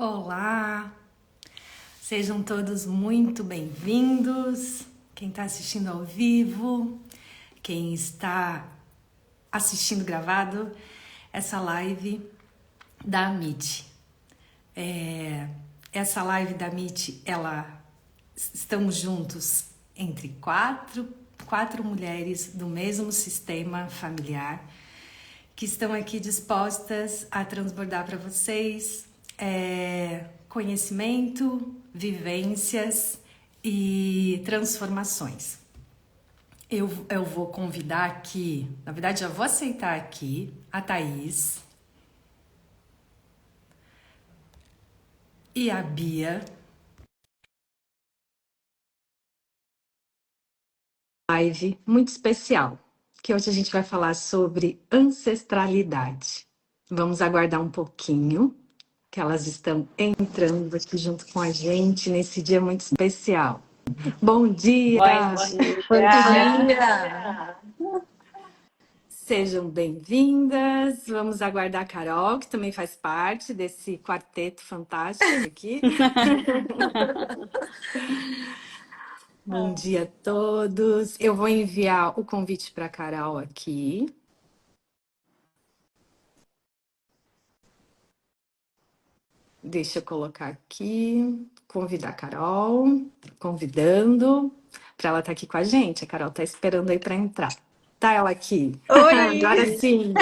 Olá, sejam todos muito bem-vindos. Quem está assistindo ao vivo, quem está assistindo gravado, essa live da Meet. Essa live da Meet, estamos juntos entre quatro mulheres do mesmo sistema familiar que estão aqui dispostas a transbordar para vocês conhecimento, vivências e transformações. Eu vou convidar aqui, na verdade já vou aceitar aqui a Thaís e a Bia. Live muito especial, que hoje a gente vai falar sobre ancestralidade. Vamos aguardar um pouquinho, que elas estão entrando aqui junto com a gente nesse dia muito especial. Bom dia! Bom dia! Sejam bem-vindas. Vamos aguardar a Carol, que também faz parte desse quarteto fantástico aqui. Bom dia a todos. Eu vou enviar o convite para a Carol aqui. Deixa eu colocar aqui, convidar a Carol, convidando para ela estar aqui com a gente. A Carol está esperando aí para entrar. Tá ela aqui. Oi! Agora sim.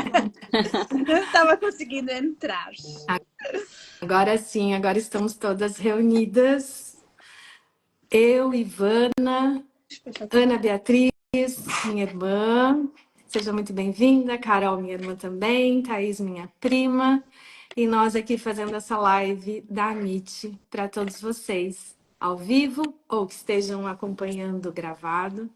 Não estava conseguindo entrar. Agora sim, agora estamos todas reunidas. Eu, Ivana, Ana Beatriz, minha irmã. Seja muito bem-vinda. Carol, minha irmã também. Thaís, minha prima. E nós aqui fazendo essa live da Meet para todos vocês, ao vivo ou que estejam acompanhando gravado.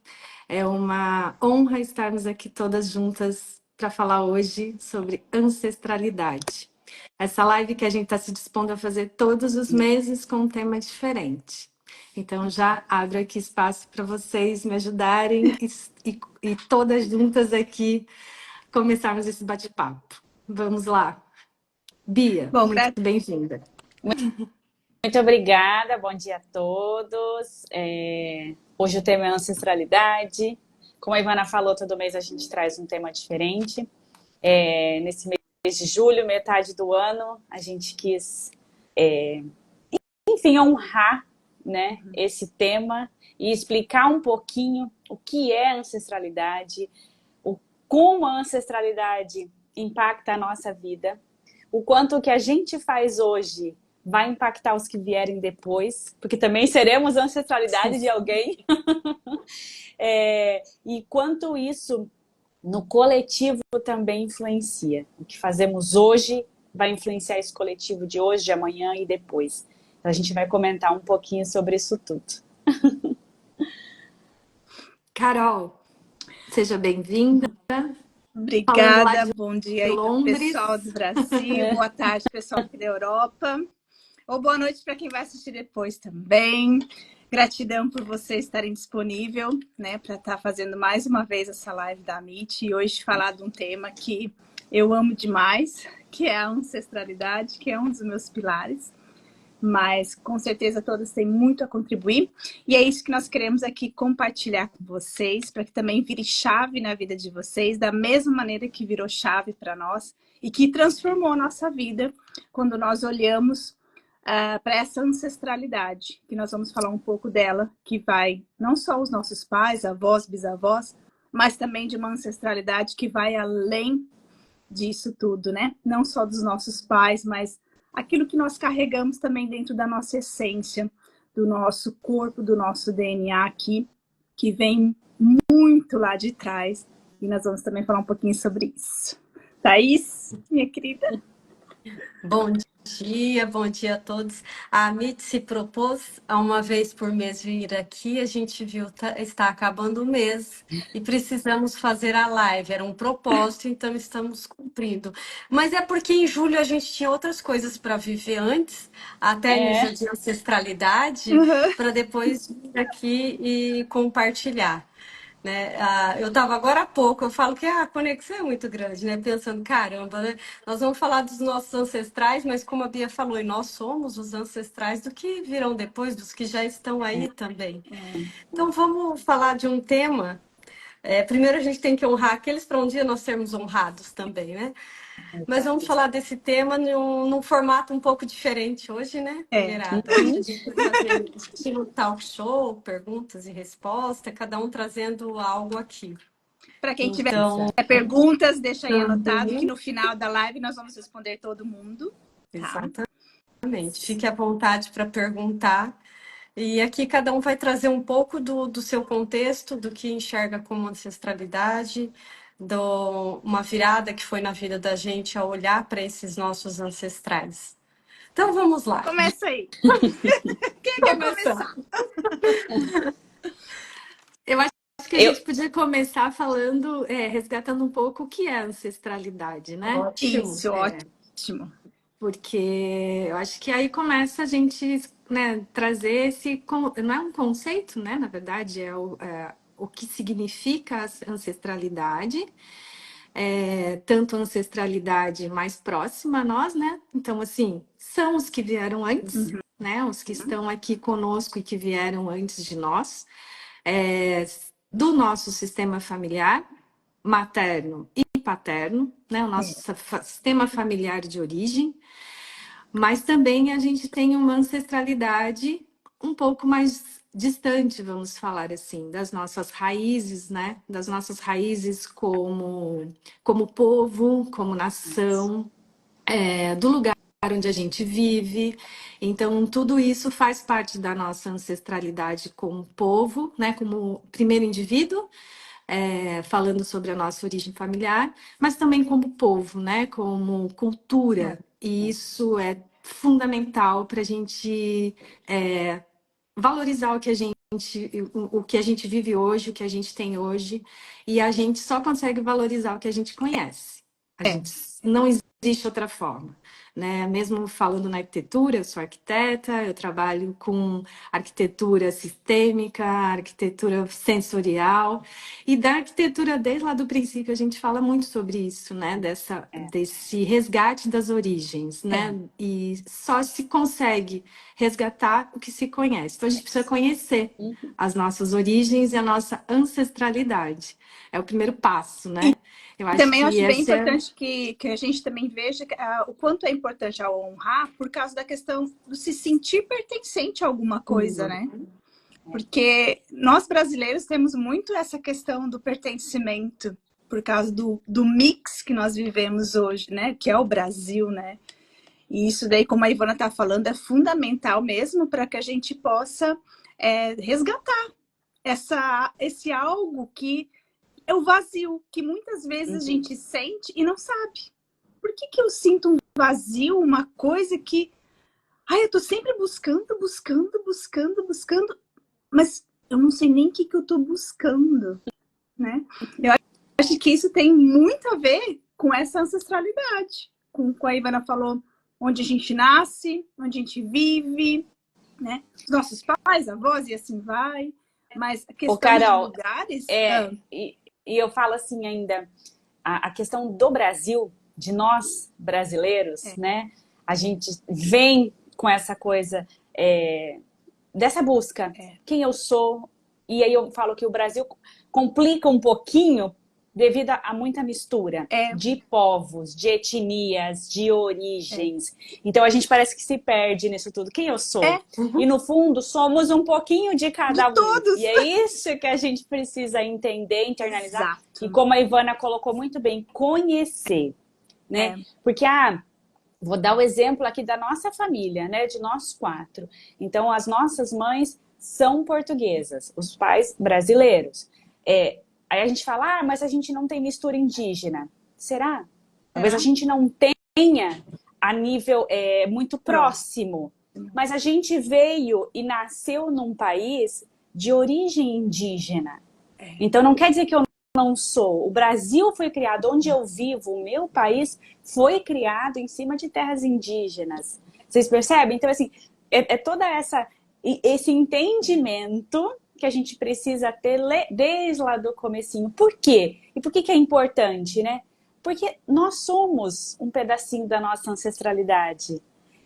É uma honra estarmos aqui todas juntas para falar hoje sobre ancestralidade. Essa live que a gente está se dispondo a fazer todos os meses com um tema diferente. Então já abro aqui espaço para vocês me ajudarem e todas juntas aqui começarmos esse bate-papo. Vamos lá. Bia, Bom, muito bem-vinda. Muito obrigada, bom dia a todos. Hoje o tema é ancestralidade. Como a Ivana falou, todo mês a gente traz um tema diferente. Nesse mês de julho, metade do ano, a gente quis, enfim, honrar, né, esse tema e explicar um pouquinho o que é ancestralidade, como a ancestralidade impacta a nossa vida, o quanto o que a gente faz hoje vai impactar os que vierem depois, porque também seremos ancestralidade de alguém. E quanto isso no coletivo também influencia. O que fazemos hoje vai influenciar esse coletivo de hoje, de amanhã e depois. Então a gente vai comentar um pouquinho sobre isso tudo. Carol, seja bem-vinda. obrigada. Bom dia aí, Londres. pessoal do Brasil. Boa tarde, pessoal aqui da Europa. Ou boa noite para quem vai assistir depois também. Gratidão por vocês estarem disponível, né, para estar fazendo mais uma vez essa live da Meet e hoje falar de um tema que eu amo demais, que é a ancestralidade, que é um dos meus pilares. Mas com certeza todas têm muito a contribuir e é isso que nós queremos aqui compartilhar com vocês, para que também vire chave na vida de vocês, da mesma maneira que virou chave para nós e que transformou a nossa vida quando nós olhamos para essa ancestralidade, que nós vamos falar um pouco dela, que vai não só os nossos pais, avós, bisavós, mas também de uma ancestralidade que vai além disso tudo, né? Não só dos nossos pais, mas aquilo que nós carregamos também dentro da nossa essência, do nosso corpo, do nosso DNA aqui, que vem muito lá de trás. E nós vamos também falar um pouquinho sobre isso. Thaís, minha querida. Bom dia a todos. A Meet se propôs a uma vez por mês vir aqui, a gente viu está acabando o mês e precisamos fazer a live. Era um propósito, então estamos cumprindo. Mas é porque em julho a gente tinha outras coisas para viver antes, até nível de ancestralidade, para depois vir aqui e compartilhar. né? Eu estava agora há pouco, eu falo que a conexão é muito grande, né? Pensando, caramba, né? Nós vamos falar dos nossos ancestrais, mas como a Bia falou, e nós somos os ancestrais do que virão depois, dos que já estão aí também. Então vamos falar de um tema. Primeiro a gente tem que honrar aqueles para um dia nós sermos honrados também, né? Mas vamos falar desse tema num formato um pouco diferente hoje, né, mulherada? A gente vai fazer estilo talk show, perguntas e respostas, cada um trazendo algo aqui. Para quem tiver Então, perguntas, deixa aí anotado que também, no final da live nós vamos responder todo mundo. Tá? exatamente, fique à vontade para perguntar. E aqui cada um vai trazer um pouco do seu contexto, do que enxerga como ancestralidade, uma virada que foi na vida da gente ao olhar para esses nossos ancestrais. Então vamos lá. Começa aí. Quem quer começar? Eu acho que a gente podia começar falando, resgatando um pouco o que é ancestralidade, né? Ótimo. Isso, ótimo. Porque eu acho que aí começa a gente, né, trazer não é um conceito, né? Na verdade, o que significa a ancestralidade. Tanto a ancestralidade mais próxima a nós, né? Então, assim, são os que vieram antes, né? Os que estão aqui conosco e que vieram antes de nós, do nosso sistema familiar, materno e paterno, né? O nosso sistema familiar de origem, mas também a gente tem uma ancestralidade um pouco mais distante, vamos falar assim, das nossas raízes, né? Das nossas raízes como povo, como nação, do lugar onde a gente vive. Então, tudo isso faz parte da nossa ancestralidade como povo, né? Como primeiro indivíduo, falando sobre a nossa origem familiar, mas também como povo, né? Como cultura. E isso é fundamental para a gente valorizar o que a gente vive hoje, o que a gente tem hoje, e a gente só consegue valorizar o que a gente conhece. Não existe outra forma, né? Mesmo falando na arquitetura, eu sou arquiteta, eu trabalho com arquitetura sistêmica, arquitetura sensorial, e da arquitetura desde lá do princípio a gente fala muito sobre isso, né? Desse resgate das origens, né? E só se consegue resgatar o que se conhece. Então a gente precisa conhecer as nossas origens e a nossa ancestralidade. É o primeiro passo, né? Eu acho Também que acho bem importante que a gente também veja o quanto é importante a honrar por causa da questão de se sentir pertencente a alguma coisa, né? Porque nós brasileiros temos muito essa questão do pertencimento por causa do mix que nós vivemos hoje, né? Que é o Brasil, né? E isso daí, como a Ivana está falando, é fundamental mesmo para que a gente possa resgatar esse algo que é o vazio, que muitas vezes a gente sente e não sabe. Por que eu sinto um vazio, uma coisa que... eu tô sempre buscando, mas eu não sei nem o que eu tô buscando, né? Eu acho que isso tem muito a ver com essa ancestralidade. Com a Ivana falou, onde a gente nasce, onde a gente vive, né? Os nossos pais, avós e assim vai. Mas a questão Carol, de lugares... E eu falo assim ainda, a questão do Brasil, de nós brasileiros, né? A gente vem com essa coisa dessa busca, quem eu sou. E aí eu falo que o Brasil complica um pouquinho devido a muita mistura de povos, de etnias, de origens. Então a gente parece que se perde nisso tudo. Quem eu sou? E no fundo somos um pouquinho de cada um. Todos. E é isso que a gente precisa entender, internalizar. Exato. E como a Ivana colocou muito bem, conhecer, né? Porque vou dar o exemplo aqui da nossa família, né? De nós 4. Então as nossas mães são portuguesas, os pais brasileiros. Aí a gente fala, mas a gente não tem mistura indígena. Será? Talvez a gente não tenha a nível muito próximo. Mas a gente veio e nasceu num país de origem indígena. Então não quer dizer que eu não sou. O Brasil foi criado, onde eu vivo, o meu país foi criado em cima de terras indígenas. Vocês percebem? Então, assim, toda esse entendimento que a gente precisa ter desde lá do comecinho. Por quê? E por que que é importante, né? Porque nós somos um pedacinho da nossa ancestralidade.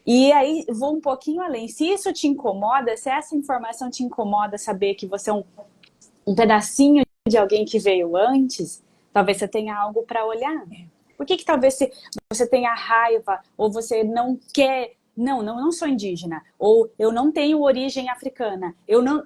E aí, vou um pouquinho além. Se isso te incomoda, se essa informação te incomoda, saber que você é um pedacinho de alguém que veio antes, talvez você tenha algo para olhar. Por que que talvez você tenha raiva, ou você não quer... Não sou indígena, ou eu não tenho origem africana, eu não...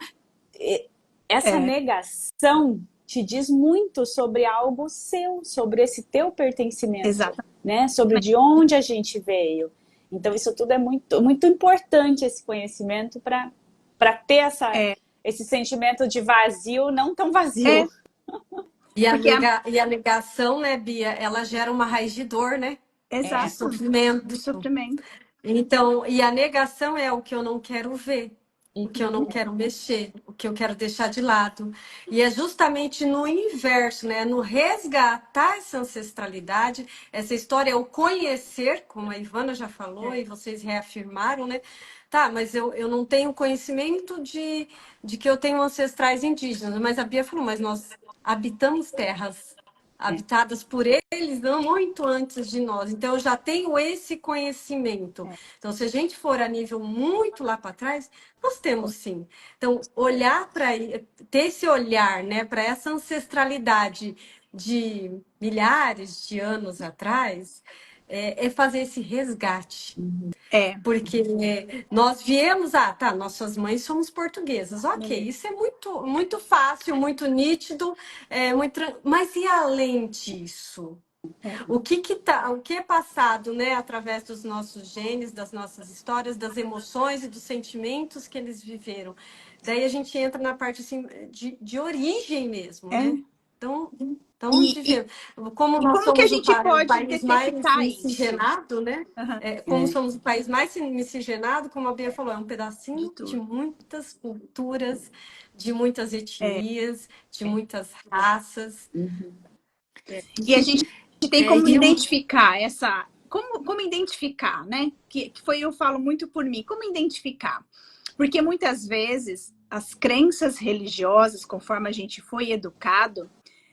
Essa negação te diz muito sobre algo seu, sobre esse teu pertencimento, Exato. né? Sobre de onde a gente veio. Então, isso tudo é muito, muito importante, esse conhecimento, para ter esse sentimento de vazio, não tão vazio. E Porque a negação, né, Bia, ela gera uma raiz de dor, né? exato, De sofrimento. de sofrimento. Então, e a negação é o que eu não quero ver, o que eu não quero mexer, o que eu quero deixar de lado. E é justamente no inverso, né? No resgatar essa ancestralidade, essa história, o conhecer, como a Ivana já falou e vocês reafirmaram, né? Tá, mas eu não tenho conhecimento de que eu tenho ancestrais indígenas, mas a Bia falou, mas nós habitamos terras habitadas por eles não muito antes de nós. Então, eu já tenho esse conhecimento. Então, se a gente for a nível muito lá para trás, nós temos sim. Então, olhar para ter esse olhar, né, para essa ancestralidade de milhares de anos atrás, é fazer esse resgate. Porque nós viemos, tá, nossas mães somos portuguesas, ok, isso é muito, muito fácil, muito nítido, mas e além disso? O que é passado, né, através dos nossos genes, das nossas histórias, das emoções e dos sentimentos que eles viveram? Daí a gente entra na parte assim, de origem mesmo, né? Então, onde vivemos? Como nós como que a somos gente o pode país mais detectar isso? miscigenado, né? Como somos o país mais miscigenado, como a Bia falou, é um pedacinho de muitas culturas, de muitas etnias, de muitas raças. E a gente tem como identificar essa... Como identificar, né? Que eu falo muito por mim. Como identificar? Porque muitas vezes as crenças religiosas, conforme a gente foi educado,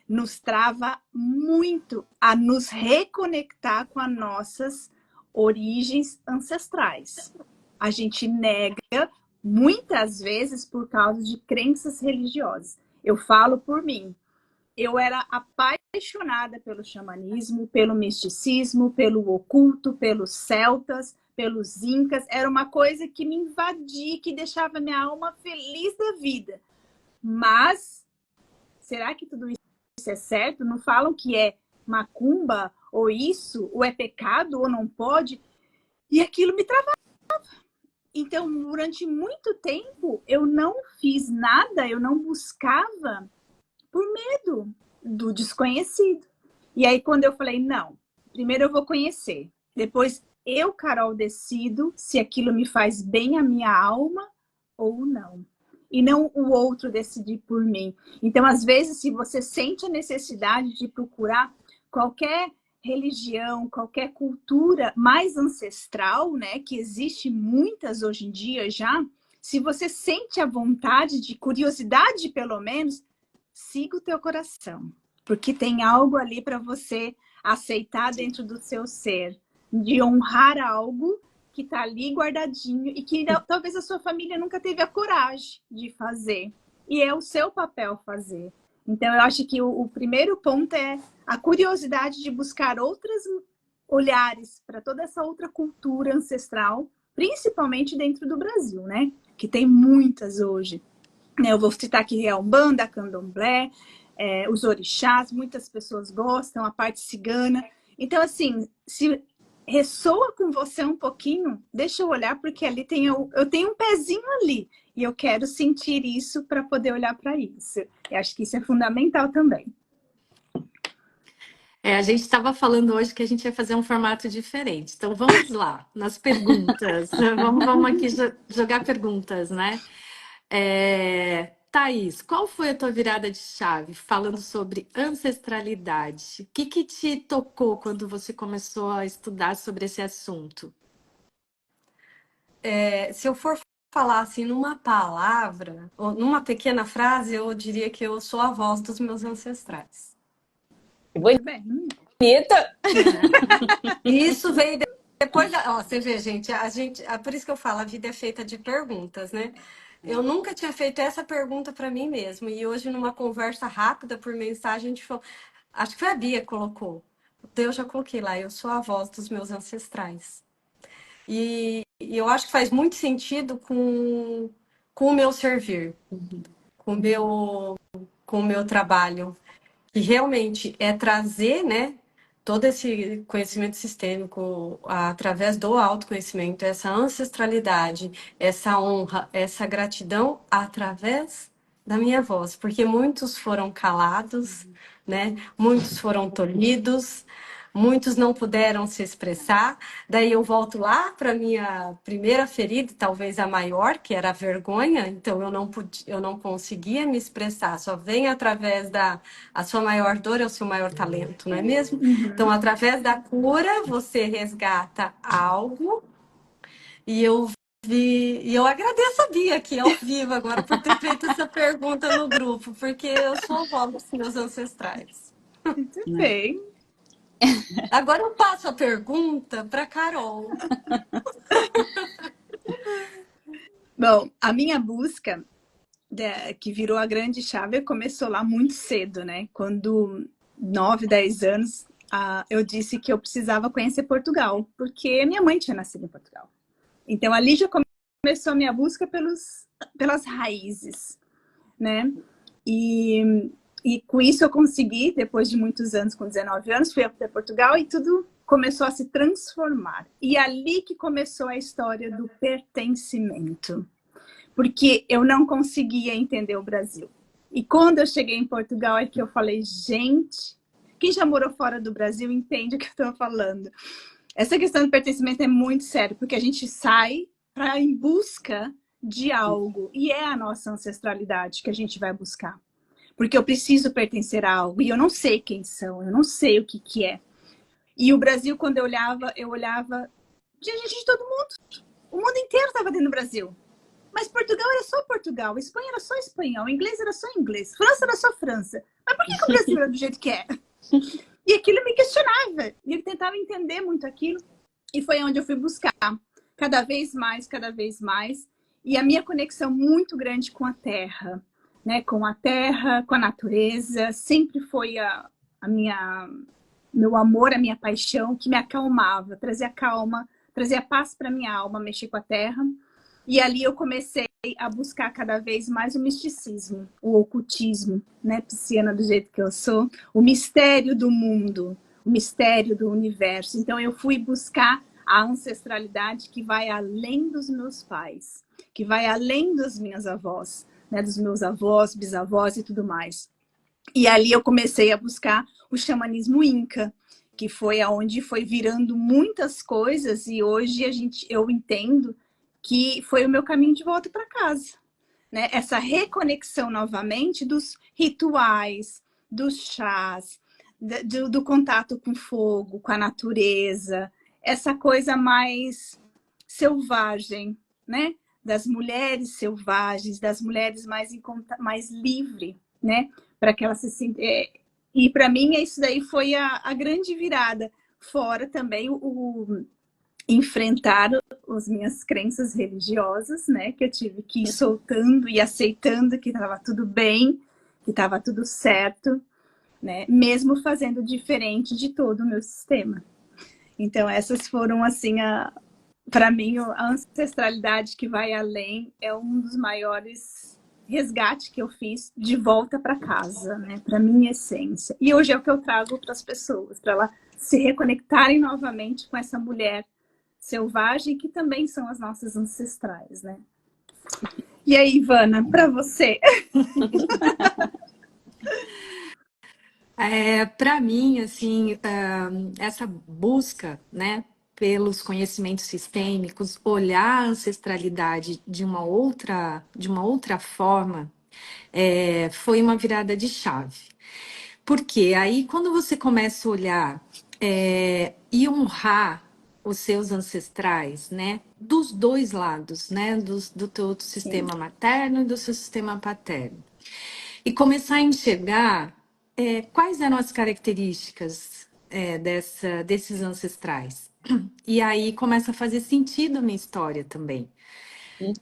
nos trava muito a nos reconectar com as nossas origens ancestrais. A gente nega muitas vezes por causa de crenças religiosas. Eu falo por mim. Eu era apaixonada pelo xamanismo, pelo misticismo, pelo oculto, pelos celtas, pelos incas. Era uma coisa que me invadia, que deixava minha alma feliz da vida. Mas, será que tudo isso é certo? Não falam que é macumba, ou isso, ou é pecado, ou não pode? E aquilo me travava. Então, durante muito tempo, eu não fiz nada, eu não buscava por medo do desconhecido. E aí, quando eu falei, não, primeiro eu vou conhecer, depois eu, Carol, decido se aquilo me faz bem à minha alma ou não. E não o outro decidir por mim. Então, às vezes, se você sente a necessidade de procurar qualquer religião, qualquer cultura mais ancestral, né, que existe muitas hoje em dia já, se você sente a vontade de curiosidade, pelo menos, siga o teu coração, porque tem algo ali para você aceitar dentro do seu ser, de honrar algo que está ali guardadinho e que talvez a sua família nunca teve a coragem de fazer. E é o seu papel fazer. Então, eu acho que o primeiro ponto é a curiosidade de buscar outros olhares para toda essa outra cultura ancestral, principalmente dentro do Brasil, né? Que tem muitas hoje. Eu vou citar aqui a Umbanda, a Candomblé, os orixás, muitas pessoas gostam, a parte cigana. Então, assim, se ressoa com você um pouquinho, deixa eu olhar, porque ali eu tenho um pezinho ali, e eu quero sentir isso para poder olhar para isso. Eu acho que isso é fundamental também. A gente estava falando hoje que a gente ia fazer um formato diferente. Então, vamos lá, nas perguntas. Vamos aqui jogar perguntas, né? Thaís, qual foi a tua virada de chave falando sobre ancestralidade? O que te tocou quando você começou a estudar sobre esse assunto? Se eu for falar assim numa palavra, ou numa pequena frase, eu diria que eu sou a voz dos meus ancestrais. Que Muito bem. bonita! E isso veio depois ó, você vê, por isso que eu falo, a vida é feita de perguntas, né? Eu nunca tinha feito essa pergunta para mim mesma. E hoje, numa conversa rápida por mensagem, a gente falou, acho que foi a Bia que colocou. Eu já coloquei lá, eu sou a voz dos meus ancestrais. E eu acho que faz muito sentido com o meu servir, com o meu trabalho, que realmente é trazer, né, todo esse conhecimento sistêmico através do autoconhecimento, essa ancestralidade, essa honra, essa gratidão através da minha voz, porque muitos foram calados, né? Muitos foram tolhidos, muitos não puderam se expressar. Daí eu volto lá para minha primeira ferida, talvez a maior, que era a vergonha. Então eu não conseguia me expressar. Só vem através da a sua maior dor é o seu maior talento, não é mesmo? Então, através da cura, você resgata algo. E eu agradeço a Bia aqui ao vivo agora por ter feito essa pergunta no grupo, porque eu sou a avó dos meus ancestrais. Muito bem. Agora eu passo a pergunta para Carol. Bom, a minha busca, que virou a grande chave, começou lá muito cedo, né? Quando 9, 10 anos, eu disse que eu precisava conhecer Portugal, porque minha mãe tinha nascido em Portugal. Então ali já começou a minha busca pelas raízes, né? E com isso eu consegui, depois de muitos anos, com 19 anos, fui para Portugal e tudo começou a se transformar. E ali que começou a história do pertencimento. Porque eu não conseguia entender o Brasil. E quando eu cheguei em Portugal é que eu falei, gente, quem já morou fora do Brasil entende o que eu estou falando. Essa questão do pertencimento é muito sério, porque a gente sai em busca de algo. E é a nossa ancestralidade que a gente vai buscar. Porque eu preciso pertencer a algo. E eu não sei quem são, eu não sei o que é. E o Brasil, quando eu olhava... Tinha gente de todo mundo. O mundo inteiro estava dentro do Brasil. Mas Portugal era só Portugal, Espanha era só espanhol, inglês era só inglês, França era só França. Mas por que o Brasil era do jeito que é? E aquilo me questionava. E eu tentava entender muito aquilo. E foi onde eu fui buscar. Cada vez mais, cada vez mais. E a minha conexão muito grande com a terra. Né? Com a terra, com a natureza. Sempre foi meu amor, a minha paixão, que me acalmava. Trazia calma, trazia paz para minha alma, mexer com a terra. E ali eu comecei a buscar cada vez mais o misticismo, o ocultismo, né, pisciana do jeito que eu sou, o mistério do mundo, o mistério do universo. Então eu fui buscar a ancestralidade que vai além dos meus pais, que vai além das minhas avós, né, dos meus avós, bisavós e tudo mais. E ali eu comecei a buscar o xamanismo inca, que foi aonde foi virando muitas coisas e hoje eu entendo que foi o meu caminho de volta para casa, né? Essa reconexão novamente dos rituais, dos chás, do contato com fogo, com a natureza, essa coisa mais selvagem, né? Das mulheres selvagens, das mulheres mais livres, né? Para que elas se sintam... E para mim isso daí foi a grande virada. Fora também enfrentar as minhas crenças religiosas, né? Que eu tive que ir soltando e aceitando que estava tudo bem, que estava tudo certo, né? Mesmo fazendo diferente de todo o meu sistema. Então essas foram assim para mim a ancestralidade que vai além é um dos maiores resgates que eu fiz de volta para casa, né? Para minha essência. E hoje é o que eu trago para as pessoas, para elas se reconectarem novamente com essa mulher selvagem, que também são as nossas ancestrais, né? E aí, Ivana, para você? Para mim, assim, essa busca, né, pelos conhecimentos sistêmicos, olhar a ancestralidade de uma outra forma, foi uma virada de chave. Porque aí, quando você começa a olhar e honrar os seus ancestrais, né? Dos dois lados, né? Do teu Sim. sistema materno e do seu sistema paterno. E começar a enxergar quais eram as características desses ancestrais. E aí começa a fazer sentido a minha história também. Uhum.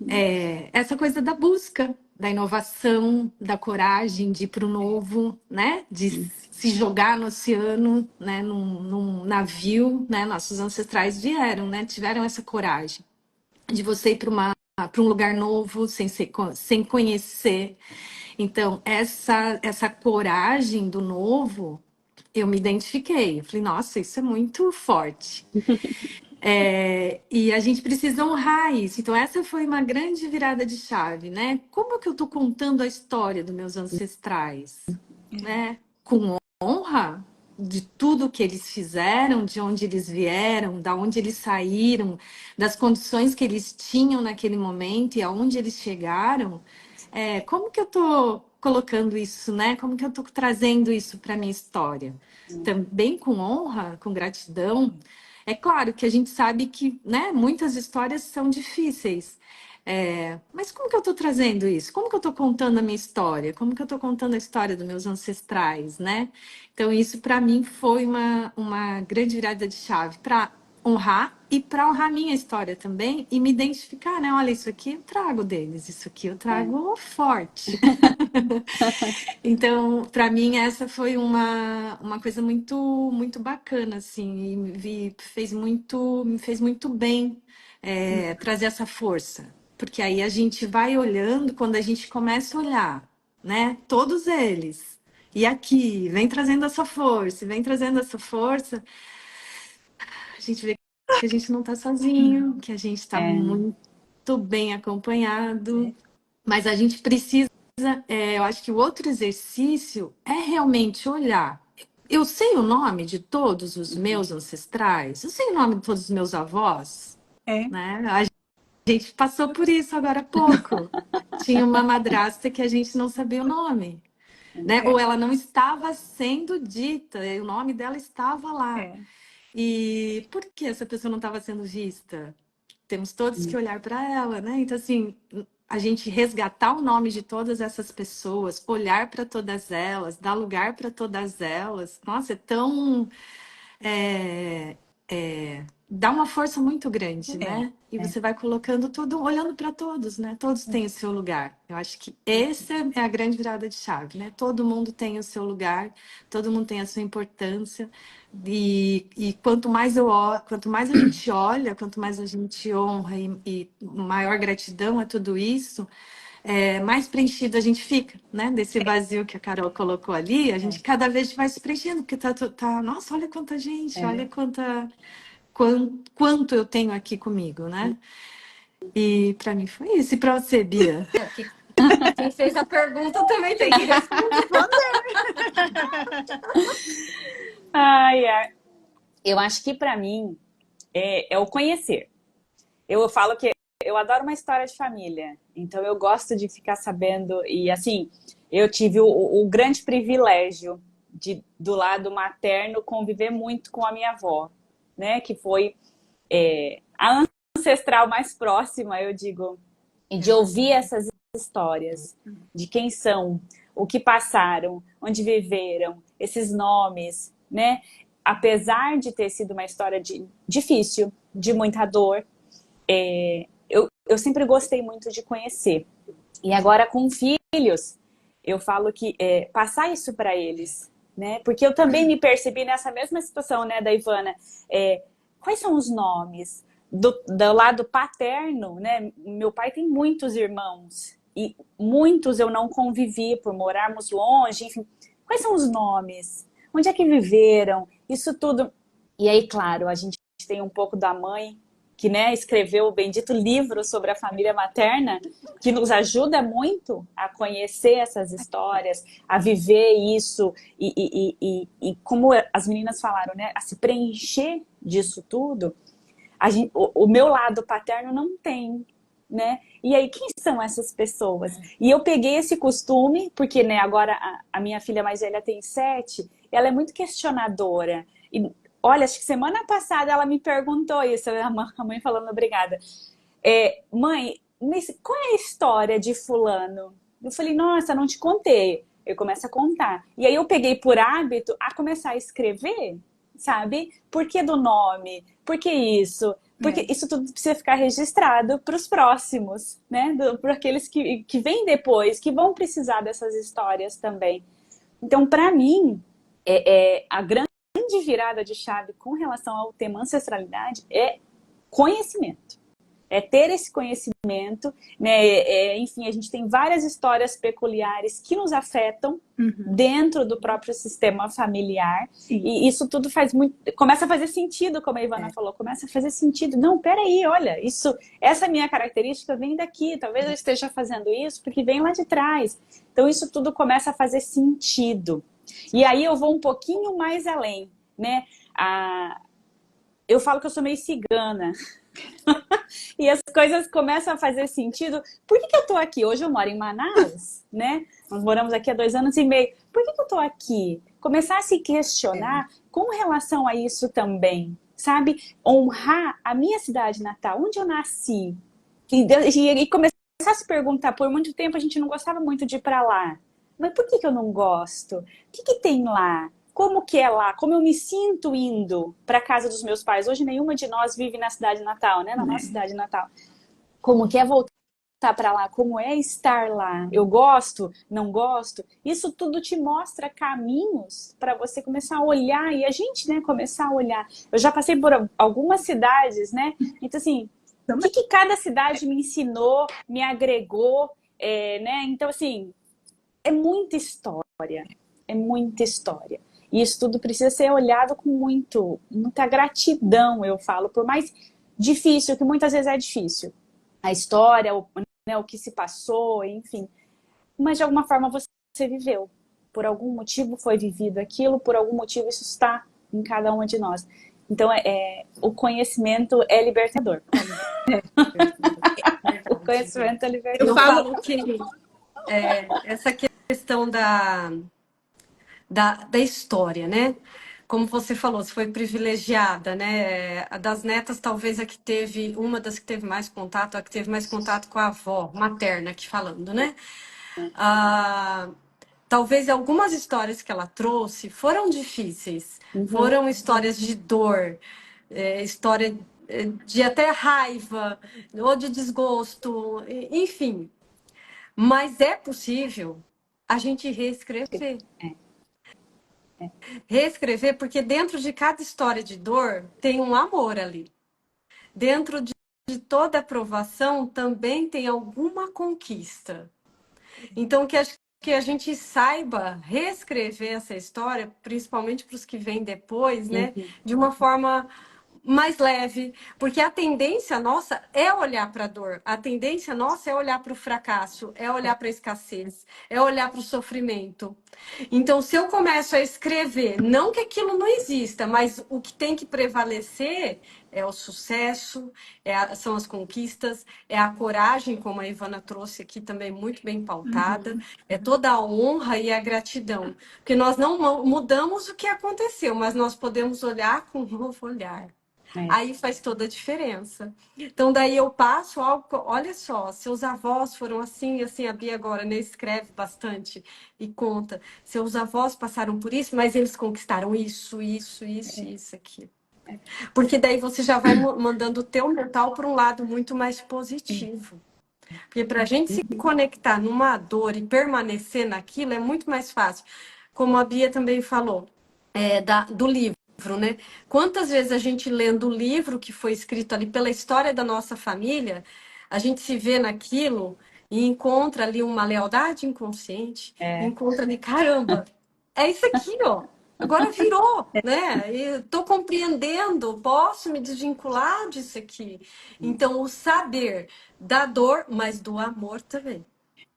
Essa coisa da busca, da inovação, da coragem de ir para o novo, né? De se jogar no oceano, né? Num navio, né? Nossos ancestrais vieram, né? Tiveram essa coragem de você ir para um lugar novo, sem conhecer. Então, essa coragem do novo, eu me identifiquei. Eu falei, nossa, isso é muito forte. E a gente precisa honrar isso. Então, essa foi uma grande virada de chave, né? Como que eu estou contando a história dos meus ancestrais, né? Com honra de tudo que eles fizeram, de onde eles vieram, da onde eles saíram, das condições que eles tinham naquele momento e aonde eles chegaram. Como que eu estou colocando isso, né? Como que eu estou trazendo isso para minha história? Também com honra, com gratidão. É claro que a gente sabe que, né, muitas histórias são difíceis. Mas como que eu estou trazendo isso? Como que eu estou contando a minha história? Como que eu estou contando a história dos meus ancestrais, né? Então, isso para mim foi uma grande virada de chave para honrar e para honrar a minha história também e me identificar, né? Olha, isso aqui eu trago deles, isso aqui eu trago forte. Então, para mim, essa foi uma coisa muito, muito bacana, assim, e me fez muito bem trazer essa força. Porque aí a gente vai olhando, quando a gente começa a olhar, né, todos eles, e aqui, vem trazendo essa força, vem trazendo essa força, a gente vê que a gente não está sozinho, que a gente está É, muito bem acompanhado, mas a gente precisa. Eu acho que o outro exercício é realmente olhar. Eu sei o nome de todos os meus ancestrais, eu sei o nome de todos os meus avós, É, né? A gente passou por isso agora há pouco. Tinha uma madrasta que a gente não sabia o nome, né? é, Ou ela não estava sendo dita, e o nome dela estava lá. é, E por que essa pessoa não estava sendo vista? Temos todos que olhar para ela, né? Então, assim, a gente resgatar o nome de todas essas pessoas, olhar para todas elas, dar lugar para todas elas, nossa, é tão. é, dá uma força muito grande, é. né? E você vai colocando tudo, olhando para todos, né? Todos têm o seu lugar. Eu acho que essa é a grande virada de chave, né? Todo mundo tem o seu lugar, todo mundo tem a sua importância. E quanto mais a gente olha, quanto mais a gente honra e maior gratidão a tudo isso, mais preenchido a gente fica, né? Desse vazio que a Carol colocou ali, a gente cada vez vai se preenchendo, porque nossa, olha quanta gente, olha quanto eu tenho aqui comigo, né? E para mim foi isso. E para você, Bia? Quem fez a pergunta também tem que responder. ai, ai. Eu acho que para mim é o conhecer. Eu falo que eu adoro uma história de família, então eu gosto de ficar sabendo. E assim, eu tive o grande privilégio de, do lado materno, conviver muito com a minha avó, né? Que foi a ancestral mais próxima, eu digo, e de ouvir essas histórias, de quem são, o que passaram, onde viveram, esses nomes, né? Apesar de ter sido uma história difícil, de muita dor, eu sempre gostei muito de conhecer. E agora com filhos, eu falo que passar isso para eles, né? Porque eu também me percebi nessa mesma situação, né, da Ivana. Quais são os nomes? Do lado paterno, né? Meu pai tem muitos irmãos e muitos eu não convivi por morarmos longe, enfim. Quais são os nomes? Onde é que viveram? Isso tudo. E aí, claro, a gente tem um pouco da mãe que, né, escreveu o bendito livro sobre a família materna, que nos ajuda muito a conhecer essas histórias, a viver isso e como as meninas falaram, né, a se preencher disso tudo. O meu lado paterno não tem, né? E aí, quem são essas pessoas? E eu peguei esse costume, porque, né, agora a minha filha mais velha tem 7, ela é muito questionadora. E Olha, acho que semana passada ela me perguntou isso, a mãe falando obrigada. Mãe, mas qual é a história de fulano? Eu falei, nossa, não te contei. Eu começo a contar. E aí eu peguei por hábito a começar a escrever, sabe? Por que do nome? Por que isso? Porque isso tudo precisa ficar registrado para os próximos, né? Para aqueles que vêm depois, que vão precisar dessas histórias também. Então, para mim, a grande virada de chave com relação ao tema ancestralidade é conhecimento. É ter esse conhecimento, né? Enfim, a gente tem várias histórias peculiares que nos afetam dentro do próprio sistema familiar. Sim. E isso tudo começa a fazer sentido, como a Ivana falou, começa a fazer sentido. Não, peraí, olha, essa minha característica vem daqui, talvez eu esteja fazendo isso porque vem lá de trás. Então isso tudo começa a fazer sentido. E aí eu vou um pouquinho mais além, né? Eu falo que eu sou meio cigana. E as coisas começam a fazer sentido. Por que eu tô aqui? Hoje eu moro em Manaus, né? Nós moramos aqui há 2 anos e meio. Por que eu tô aqui? Começar a se questionar com relação a isso também, sabe? Honrar a minha cidade natal, onde eu nasci. E começar a se perguntar, por muito tempo a gente não gostava muito de ir pra lá. Mas por que eu não gosto? O que tem lá? Como que é lá? Como eu me sinto indo para casa dos meus pais? Hoje nenhuma de nós vive na cidade natal, né? Na nossa cidade natal. Como que é voltar para lá? Como é estar lá? Eu gosto? Não gosto? Isso tudo te mostra caminhos para você começar a olhar e a gente, né, começar a olhar. Eu já passei por algumas cidades, né? Então assim, o que cada cidade me ensinou, me agregou, né? Então assim, é muita história. É muita história. E isso tudo precisa ser olhado com muita gratidão, eu falo. Por mais difícil, que muitas vezes é difícil. A história, o que se passou, enfim. Mas de alguma forma você viveu. Por algum motivo foi vivido aquilo, por algum motivo isso está em cada uma de nós. Então, o conhecimento é libertador. O conhecimento é libertador. Eu falo que essa questão da história, né? Como você falou, você foi privilegiada, né? A das netas, talvez uma das que teve mais contato, a que teve mais contato com a avó materna, aqui falando, né? Talvez algumas histórias que ela trouxe foram difíceis, foram histórias de dor, história de até raiva, ou de desgosto, enfim. Mas é possível a gente reescrever. Reescrever, porque dentro de cada história de dor tem um amor ali. Dentro de toda aprovação também tem alguma conquista. Então, que a gente saiba reescrever essa história, principalmente para os que vêm depois, né? De uma forma mais leve, porque a tendência nossa é olhar para a dor, a tendência nossa é olhar para o fracasso, é olhar para a escassez, é olhar para o sofrimento. Então, se eu começo a escrever, não que aquilo não exista, mas o que tem que prevalecer é o sucesso, são as conquistas, é a coragem, como a Ivana trouxe aqui também, muito bem pautada, é toda a honra e a gratidão. Porque nós não mudamos o que aconteceu, mas nós podemos olhar com um novo olhar. Aí faz toda a diferença. Então, daí eu passo algo. Olha só, seus avós foram assim, assim, a Bia agora, né, escreve bastante e conta. Seus avós passaram por isso, mas eles conquistaram isso aqui. Porque daí você já vai mandando o teu mental para um lado muito mais positivo. Porque para a gente se conectar numa dor e permanecer naquilo é muito mais fácil. Como a Bia também falou, do livro. Né? Quantas vezes a gente lendo o livro que foi escrito ali pela história da nossa família, a gente se vê naquilo e encontra ali uma lealdade inconsciente, encontra ali, caramba, é isso aqui, ó. Agora virou, né? Estou compreendendo, posso me desvincular disso aqui. Então, o saber da dor, mas do amor também.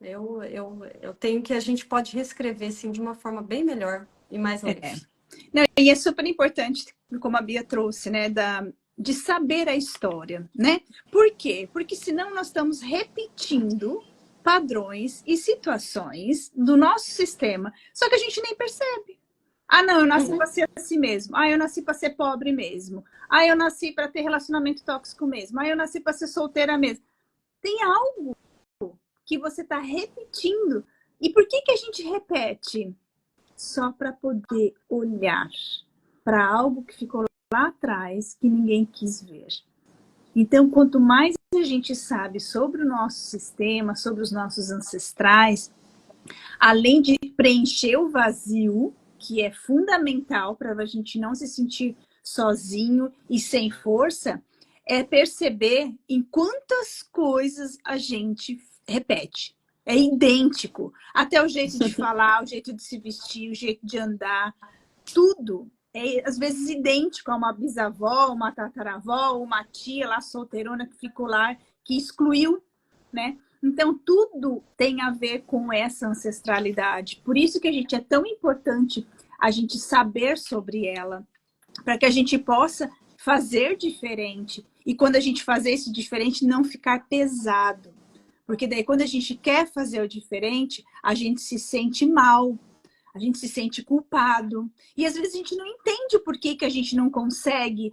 Eu tenho que a gente pode reescrever, sim, de uma forma bem melhor e mais leve. Não, e é super importante, como a Bia trouxe, né, de saber a história, né? Por quê? Porque senão nós estamos repetindo padrões e situações do nosso sistema, só que a gente nem percebe, Ah, não, eu nasci para ser assim mesmo. Ah, eu nasci para ser pobre mesmo. Ah, eu nasci para ter relacionamento tóxico mesmo. Ah, eu nasci para ser solteira mesmo. Tem algo que você está repetindo. E por que a gente repete? Só para poder olhar para algo que ficou lá atrás que ninguém quis ver. Então, quanto mais a gente sabe sobre o nosso sistema, sobre os nossos ancestrais, além de preencher o vazio, que é fundamental para a gente não se sentir sozinho e sem força, é perceber em quantas coisas a gente repete. É idêntico. Até o jeito de falar, o jeito de se vestir, o jeito de andar, tudo é às vezes idêntico a uma bisavó, uma tataravó, uma tia lá solteirona que ficou lá, que excluiu, né? Então, tudo tem a ver com essa ancestralidade. Por isso que a gente é tão importante a gente saber sobre ela, para que a gente possa fazer diferente. E quando a gente fazer isso diferente, não ficar pesado. Porque daí, quando a gente quer fazer o diferente, a gente se sente mal, a gente se sente culpado. E às vezes a gente não entende por que a gente não consegue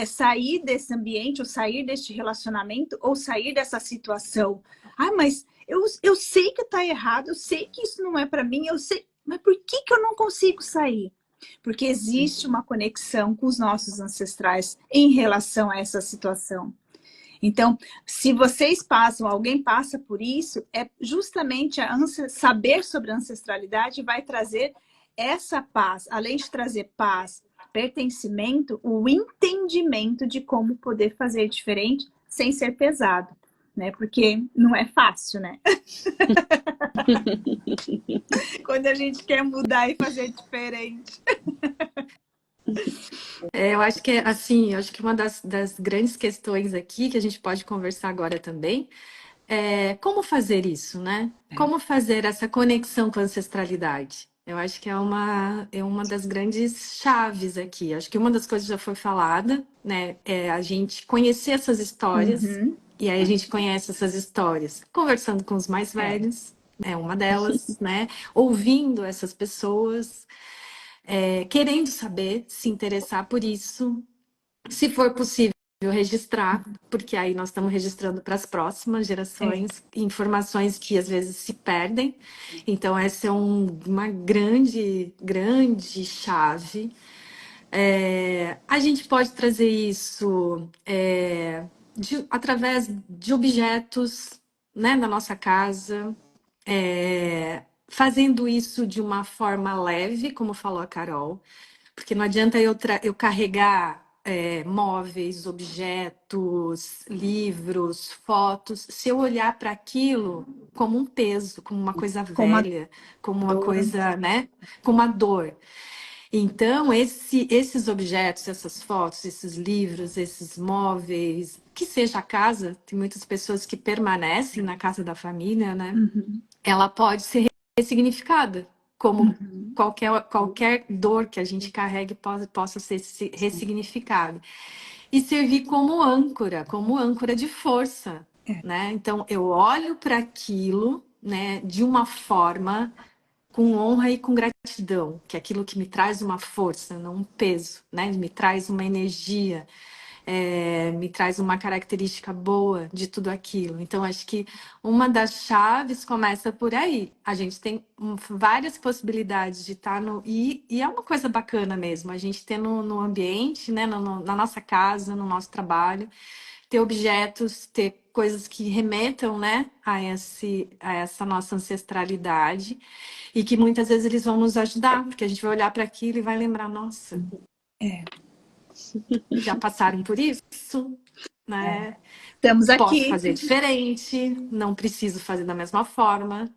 sair desse ambiente, ou sair deste relacionamento, ou sair dessa situação. Ah, mas eu sei que está errado, eu sei que isso não é para mim, eu sei, mas por que eu não consigo sair? Porque existe uma conexão com os nossos ancestrais em relação a essa situação. Então, se vocês passam, alguém passa por isso, é justamente saber sobre a ancestralidade vai trazer essa paz, além de trazer paz, pertencimento, o entendimento de como poder fazer diferente sem ser pesado, né? Porque não é fácil, né? Quando a gente quer mudar e fazer diferente. Eu acho que assim, eu acho que uma das grandes questões aqui que a gente pode conversar agora também é como fazer isso, né? Como fazer essa conexão com a ancestralidade? Eu acho que é uma das grandes chaves aqui. Acho que uma das coisas já foi falada, né? É a gente conhecer essas histórias, e aí a gente conhece essas histórias conversando com os mais velhos, é uma delas, né? Ouvindo essas pessoas, querendo saber, se interessar por isso, se for possível registrar, porque aí nós estamos registrando para as próximas gerações informações que às vezes se perdem. Então essa é uma grande, grande chave. A gente pode trazer isso através de objetos, né, na nossa casa, fazendo isso de uma forma leve, como falou a Carol, porque não adianta eu carregar móveis, objetos, livros, fotos, se eu olhar para aquilo como um peso, como uma coisa velha, como uma coisa, né, com uma dor. Então, esses objetos, essas fotos, esses livros, esses móveis, que seja a casa, tem muitas pessoas que permanecem na casa da família, né? Ela pode ser ressignificada, como qualquer dor que a gente carregue possa ser ressignificada. E servir como âncora de força, né? Então, eu olho para aquilo, né, de uma forma com honra e com gratidão, que é aquilo que me traz uma força, não um peso, né? Me traz uma energia, me traz uma característica boa de tudo aquilo. Então, acho que uma das chaves começa por aí. A gente tem várias possibilidades de estar no... E é uma coisa bacana mesmo, a gente ter no ambiente, né? Na nossa casa, no nosso trabalho, ter objetos, ter coisas que remetam, né, a essa nossa ancestralidade e que muitas vezes eles vão nos ajudar, porque a gente vai olhar para aquilo e vai lembrar, nossa, já passaram por isso, né? Estamos aqui. Posso fazer diferente, não preciso fazer da mesma forma,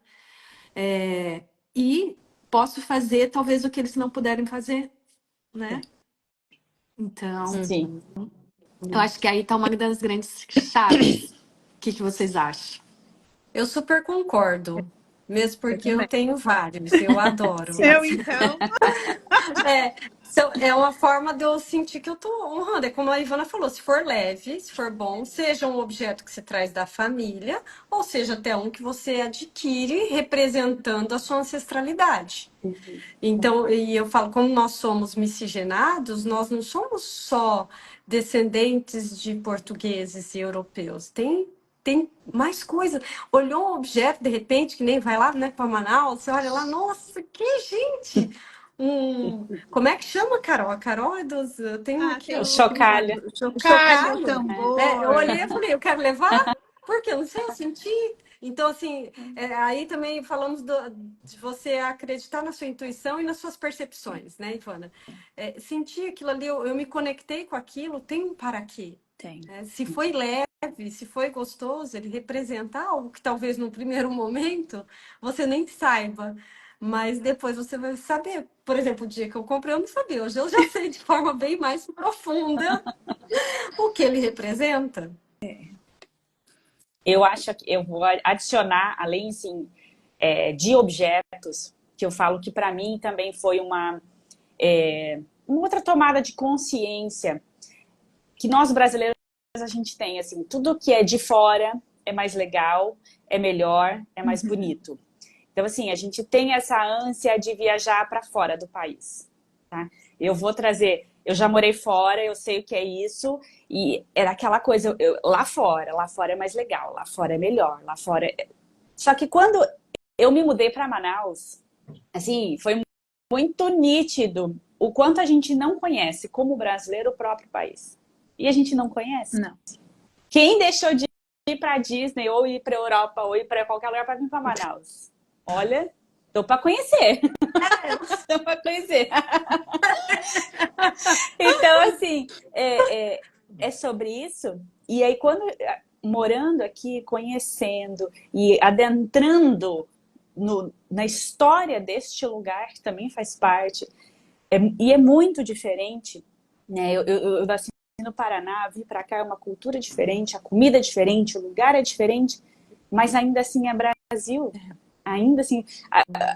e posso fazer talvez o que eles não puderem fazer, né? Então, Sim. eu acho que aí está uma das grandes chaves. O que vocês acham? Eu super concordo, mesmo porque eu também. tenho vários, eu adoro. Eu, então. É uma forma de eu sentir que eu tô honrando. É como a Ivana falou, se for leve, se for bom, seja um objeto que você traz da família, ou seja até um que você adquire representando a sua ancestralidade. Então, e eu falo, como nós somos miscigenados, nós não somos só descendentes de portugueses e europeus. Tem mais coisa. Olhou um objeto, de repente, que nem vai lá, né, para Manaus, você olha lá, nossa, que gente! Como é que chama, Carol? A Carol é dos. Eu tenho aqui, O ó, chocalho. O o chocalho, o chocalho. Eu tambor. olhei e falei, eu quero levar? Porque eu não sei, eu senti. Então, assim, aí também falamos de você acreditar na sua intuição e nas suas percepções, né, Ivana? Sentir aquilo ali, eu me conectei com aquilo, tem um para quê? Tem. Se foi leve, se foi gostoso, ele representa algo que talvez no primeiro momento você nem saiba, mas depois você vai saber. Por exemplo, o dia que eu comprei, eu não sabia. Hoje eu já sei de forma bem mais profunda o que ele representa. Eu acho que eu vou adicionar, além assim, de objetos, que eu falo que para mim também foi uma outra tomada de consciência que nós brasileiros a gente tem, assim, tudo que é de fora é mais legal, é melhor, é mais bonito. Então, assim, a gente tem essa ânsia de viajar para fora do país, tá? Eu vou trazer, eu já morei fora, eu sei o que é isso, e era aquela coisa, lá fora é mais legal, lá fora é melhor, lá fora é... Só que quando eu me mudei para Manaus, assim, foi muito nítido o quanto a gente não conhece como brasileiro o próprio país. E a gente não conhece. Não. Quem deixou de ir para Disney, ou ir para Europa, ou ir para qualquer lugar para vir para Manaus? Olha, tô para conhecer. Tô para conhecer. Então, assim, é sobre isso. E aí, quando morando aqui, conhecendo e adentrando na história deste lugar, que também faz parte, e é muito diferente, né? Eu nasci no Paraná, vim para cá, é uma cultura diferente, a comida é diferente, o lugar é diferente, mas ainda assim é Brasil. Ainda assim,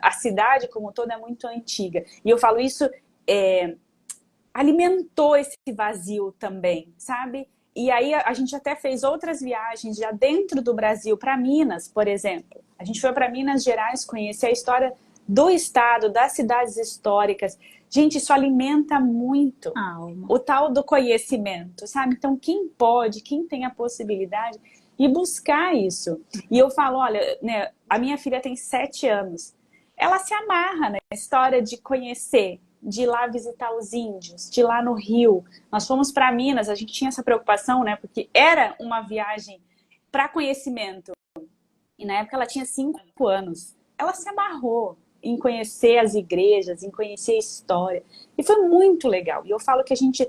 a cidade como toda é muito antiga. E eu falo isso, alimentou esse vazio também, sabe? E aí a gente até fez outras viagens já dentro do Brasil, para Minas, por exemplo. A gente foi para Minas Gerais conhecer a história do estado, das cidades históricas. Gente, isso alimenta muito o tal do conhecimento, sabe? Então, quem pode, quem tem a possibilidade de buscar isso. E eu falo, olha, né, a minha filha tem 7 anos. Ela se amarra na história de conhecer, de ir lá visitar os índios, de ir lá no Rio. Nós fomos para Minas, a gente tinha essa preocupação, né? Porque era uma viagem para conhecimento. E na época ela tinha 5 anos. Ela se amarrou em conhecer as igrejas, em conhecer a história. E foi muito legal. E eu falo que a gente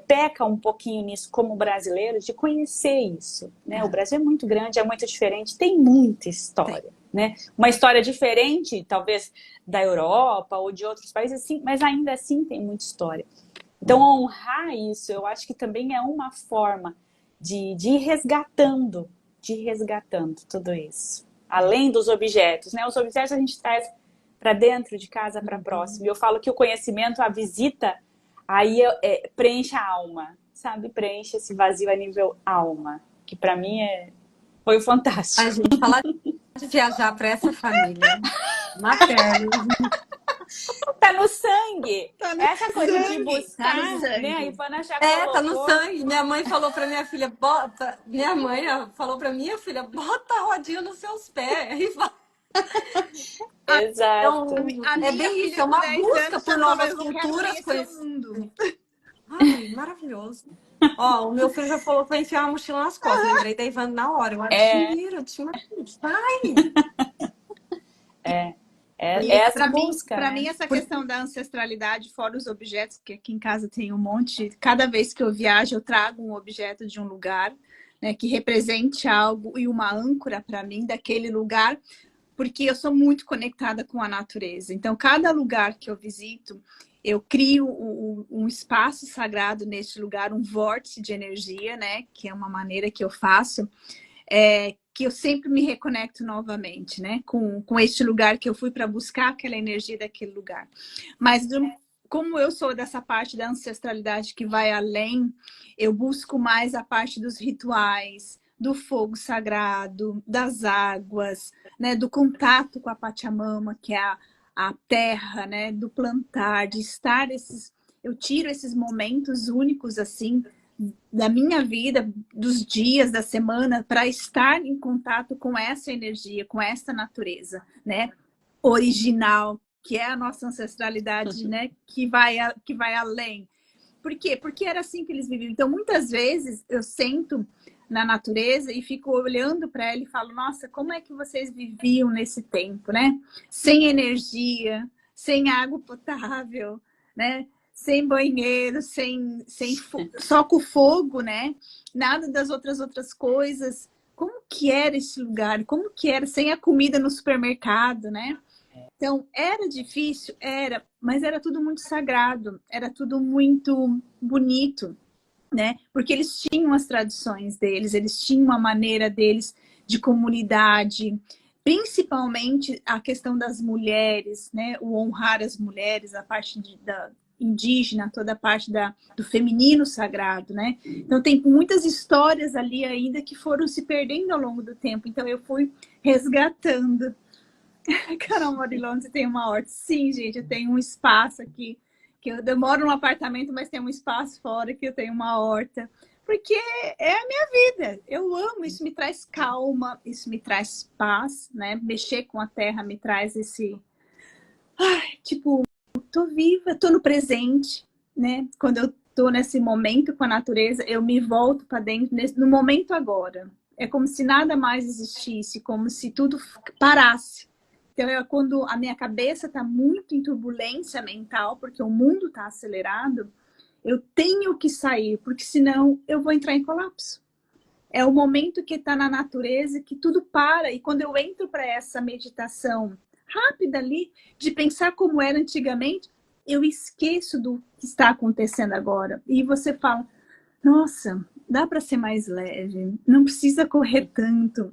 peca um pouquinho nisso como brasileiros, de conhecer isso, né? O Brasil é muito grande, é muito diferente, tem muita história, né? Uma história diferente, talvez, da Europa ou de outros países, sim, mas ainda assim tem muita história. Então, honrar isso, eu acho que também é uma forma de ir resgatando tudo isso. Além dos objetos, né? Os objetos a gente traz para dentro de casa, para próximo. E eu falo que o conhecimento, a visita, aí preenche a alma, sabe? Preenche esse vazio a nível alma, que para mim foi fantástico. A gente fala de viajar para essa família materna. Tá no sangue. Tá no Essa coisa sangue, de buscar, tá no sangue. né? A Ivana já colocou. Tá no sangue. Minha mãe falou para minha filha, bota. Minha mãe falou para minha filha, bota a rodinha nos seus pés. Exato. É bem isso, é uma busca por novas culturas, coisas. Ai, maravilhoso. Ó, o meu filho já falou que vai enfiar uma mochila nas costas. Lembrei da Ivana na hora. Eu admiro, vai. Essa busca. Para mim, essa questão da ancestralidade, fora os objetos, que aqui em casa tem um monte. Cada vez que eu viajo, eu trago um objeto de um lugar, né, que represente algo e uma âncora para mim daquele lugar, porque eu sou muito conectada com a natureza. Então, cada lugar que eu visito, eu crio um espaço sagrado neste lugar, um vórtice de energia, né, que é uma maneira que eu faço, que eu sempre me reconecto novamente, né? Com este lugar que eu fui para buscar aquela energia daquele lugar. Mas como eu sou dessa parte da ancestralidade que vai além, eu busco mais a parte dos rituais, do fogo sagrado, das águas, né, do contato com a Pachamama, que é a terra, né, do plantar, de estar eu tiro esses momentos únicos assim da minha vida, dos dias, da semana, para estar em contato com essa energia, com essa natureza, né, original, que é a nossa ancestralidade, né, que vai além. Por quê? Porque era assim que eles viviam. Então, muitas vezes, eu sento na natureza e fico olhando para ela e falo, nossa, como é que vocês viviam nesse tempo, né? Sem energia, sem água potável, né? Sem banheiro, só com fogo, né? Nada das outras coisas. Como que era esse lugar? Como que era sem a comida no supermercado, né? Então, era difícil? Era, mas era tudo muito sagrado, era tudo muito bonito, né? Porque eles tinham as tradições deles, eles tinham a maneira deles de comunidade, principalmente a questão das mulheres, né? O honrar as mulheres, a parte da indígena, toda a parte do feminino sagrado, né? Então tem muitas histórias ali ainda que foram se perdendo ao longo do tempo. Então eu fui resgatando. Carol Marilon, você tem uma horta? Sim, gente, eu tenho um espaço aqui, que eu moro num apartamento, mas tem um espaço fora que eu tenho uma horta, porque é a minha vida, eu amo, isso me traz calma, isso me traz paz, né? Mexer com a terra me traz tipo, tô viva, tô no presente, né? Quando eu tô nesse momento com a natureza, eu me volto para dentro, no momento agora. É como se nada mais existisse, como se tudo parasse. Então, quando a minha cabeça está muito em turbulência mental, porque o mundo está acelerado, eu tenho que sair, porque senão eu vou entrar em colapso. É o momento que está na natureza que tudo para. E quando eu entro para essa meditação rápida ali, de pensar como era antigamente, eu esqueço do que está acontecendo agora. E você fala, nossa, dá para ser mais leve, não precisa correr tanto,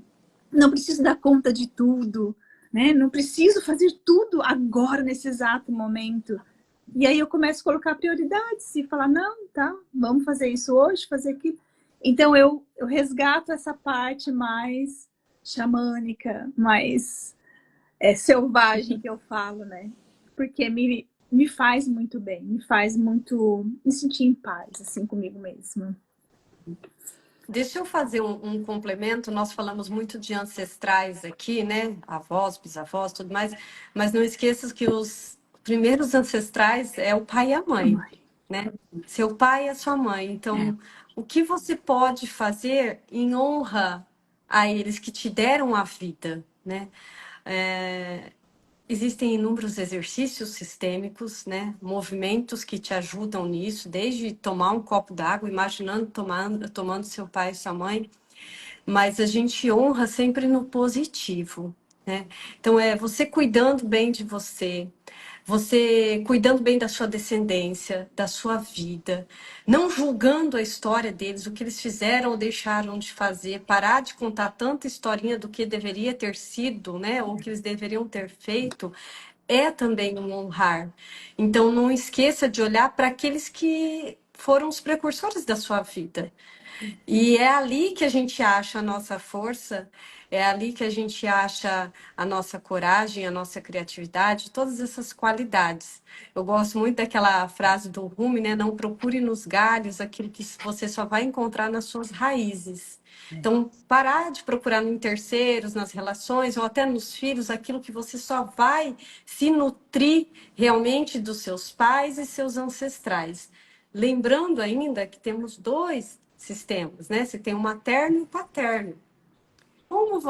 não preciso dar conta de tudo, né? Não preciso fazer tudo agora, nesse exato momento. E aí eu começo a colocar prioridades e falar, não, tá, vamos fazer isso hoje, fazer aquilo. Então eu resgato essa parte mais xamânica, mais selvagem que eu falo, né? Porque me faz muito bem, me faz muito me sentir em paz, assim, comigo mesma. Deixa eu fazer um complemento. Nós falamos muito de ancestrais aqui, né? Avós, bisavós, tudo mais. Mas não esqueça que os primeiros ancestrais é o pai e a mãe, né? Seu pai e a sua mãe. Então, o que você pode fazer em honra a eles que te deram a vida, né? Existem inúmeros exercícios sistêmicos, né? Movimentos que te ajudam nisso, desde tomar um copo d'água, imaginando tomando seu pai e sua mãe, mas a gente honra sempre no positivo, né? Então, você cuidando bem de você cuidando bem da sua descendência, da sua vida, não julgando a história deles, o que eles fizeram ou deixaram de fazer, parar de contar tanta historinha do que deveria ter sido, né, ou que eles deveriam ter feito, é também um honrar. Então, não esqueça de olhar para aqueles que foram os precursores da sua vida. E é ali que a gente acha a nossa força, é ali que a gente acha a nossa coragem, a nossa criatividade, todas essas qualidades. Eu gosto muito daquela frase do Rumi, né? Não procure nos galhos aquilo que você só vai encontrar nas suas raízes. Então, parar de procurar em terceiros, nas relações, ou até nos filhos, aquilo que você só vai se nutrir realmente dos seus pais e seus ancestrais. Lembrando ainda que temos dois sistemas, né? Você tem o materno e o paterno. Como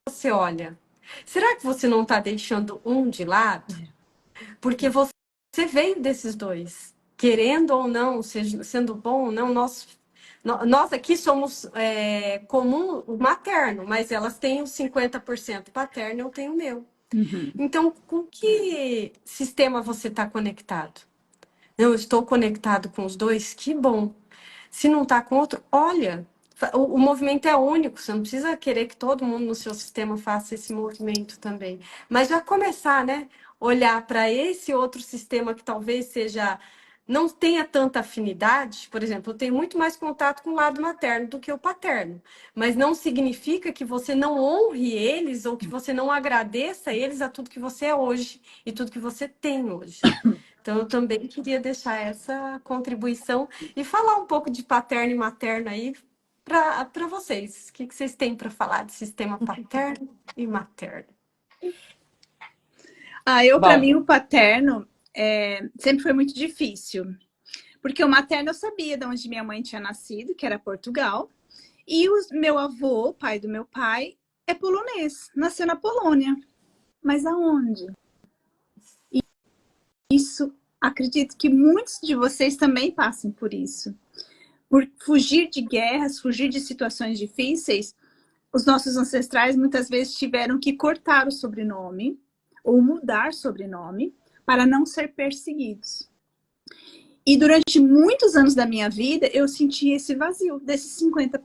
você olha? Será que você não está deixando um de lado? Porque você veio desses dois. Querendo ou não, sendo bom ou não, nós aqui somos comum o materno, mas elas têm os 50% paterno, eu tenho o meu. Uhum. Então, com que sistema você está conectado? Eu estou conectado com os dois, que bom. Se não está com outro, olha, o movimento é único, você não precisa querer que todo mundo no seu sistema faça esse movimento também. Mas já começar, né? olhar para esse outro sistema que talvez seja não tenha tanta afinidade. Por exemplo, eu tenho muito mais contato com o lado materno do que o paterno, mas não significa que você não honre eles ou que você não agradeça eles a tudo que você é hoje e tudo que você tem hoje. Então, eu também queria deixar essa contribuição e falar um pouco de paterno e materno aí para vocês. O que vocês têm para falar de sistema paterno e materno? Para Bom, mim, o paterno sempre foi muito difícil. Porque o materno eu sabia de onde minha mãe tinha nascido, que era Portugal. E o meu avô, pai do meu pai, é polonês. Nasceu na Polônia. Mas aonde? E isso, acredito que muitos de vocês também passem por isso. Por fugir de guerras, fugir de situações difíceis, os nossos ancestrais muitas vezes tiveram que cortar o sobrenome ou mudar sobrenome para não ser perseguidos. E durante muitos anos da minha vida, eu senti esse vazio, desses 50%.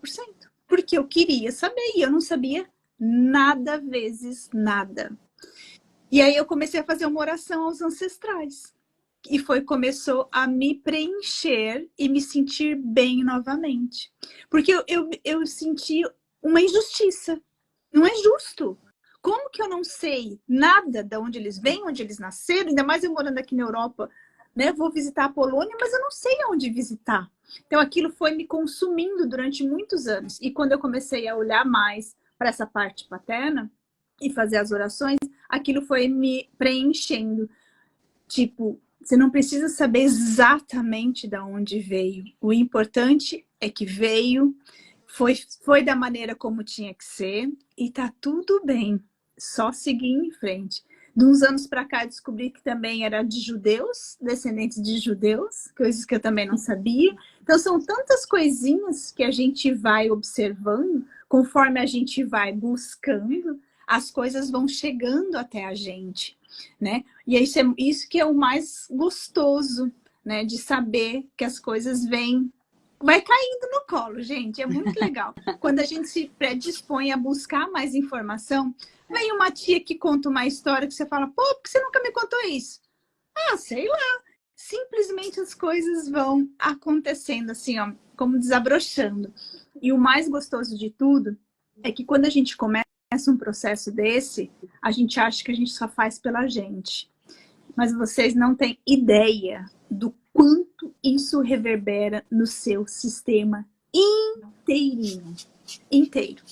Porque eu queria saber e eu não sabia nada vezes nada. E aí eu comecei a fazer uma oração aos ancestrais. E começou a me preencher e me sentir bem novamente. Porque eu senti uma injustiça. Não é justo. Como que eu não sei nada de onde eles vêm, onde eles nasceram? Ainda mais eu morando aqui na Europa, né? Vou visitar a Polônia, mas eu não sei onde visitar. Então aquilo foi me consumindo durante muitos anos. E quando eu comecei a olhar mais para essa parte paterna e fazer as orações, aquilo foi me preenchendo. Tipo, você não precisa saber exatamente de onde veio. O importante é que veio, foi da maneira como tinha que ser e tá tudo bem. Só seguir em frente. De uns anos para cá, eu descobri que também era de judeus, descendentes de judeus, coisas que eu também não sabia. Então, são tantas coisinhas que a gente vai observando, conforme a gente vai buscando, as coisas vão chegando até a gente, né? E isso que é o mais gostoso, né? De saber que as coisas vêm, vai caindo no colo, gente. É muito legal. Quando a gente se predispõe a buscar mais informação, vem uma tia que conta uma história que você fala, pô, por que você nunca me contou isso? Ah, sei lá. Simplesmente as coisas vão acontecendo assim, ó, como desabrochando. E o mais gostoso de tudo é que quando a gente começa um processo desse, a gente acha que a gente só faz pela gente. Mas vocês não têm ideia do quanto isso reverbera no seu sistema inteirinho. Inteiro.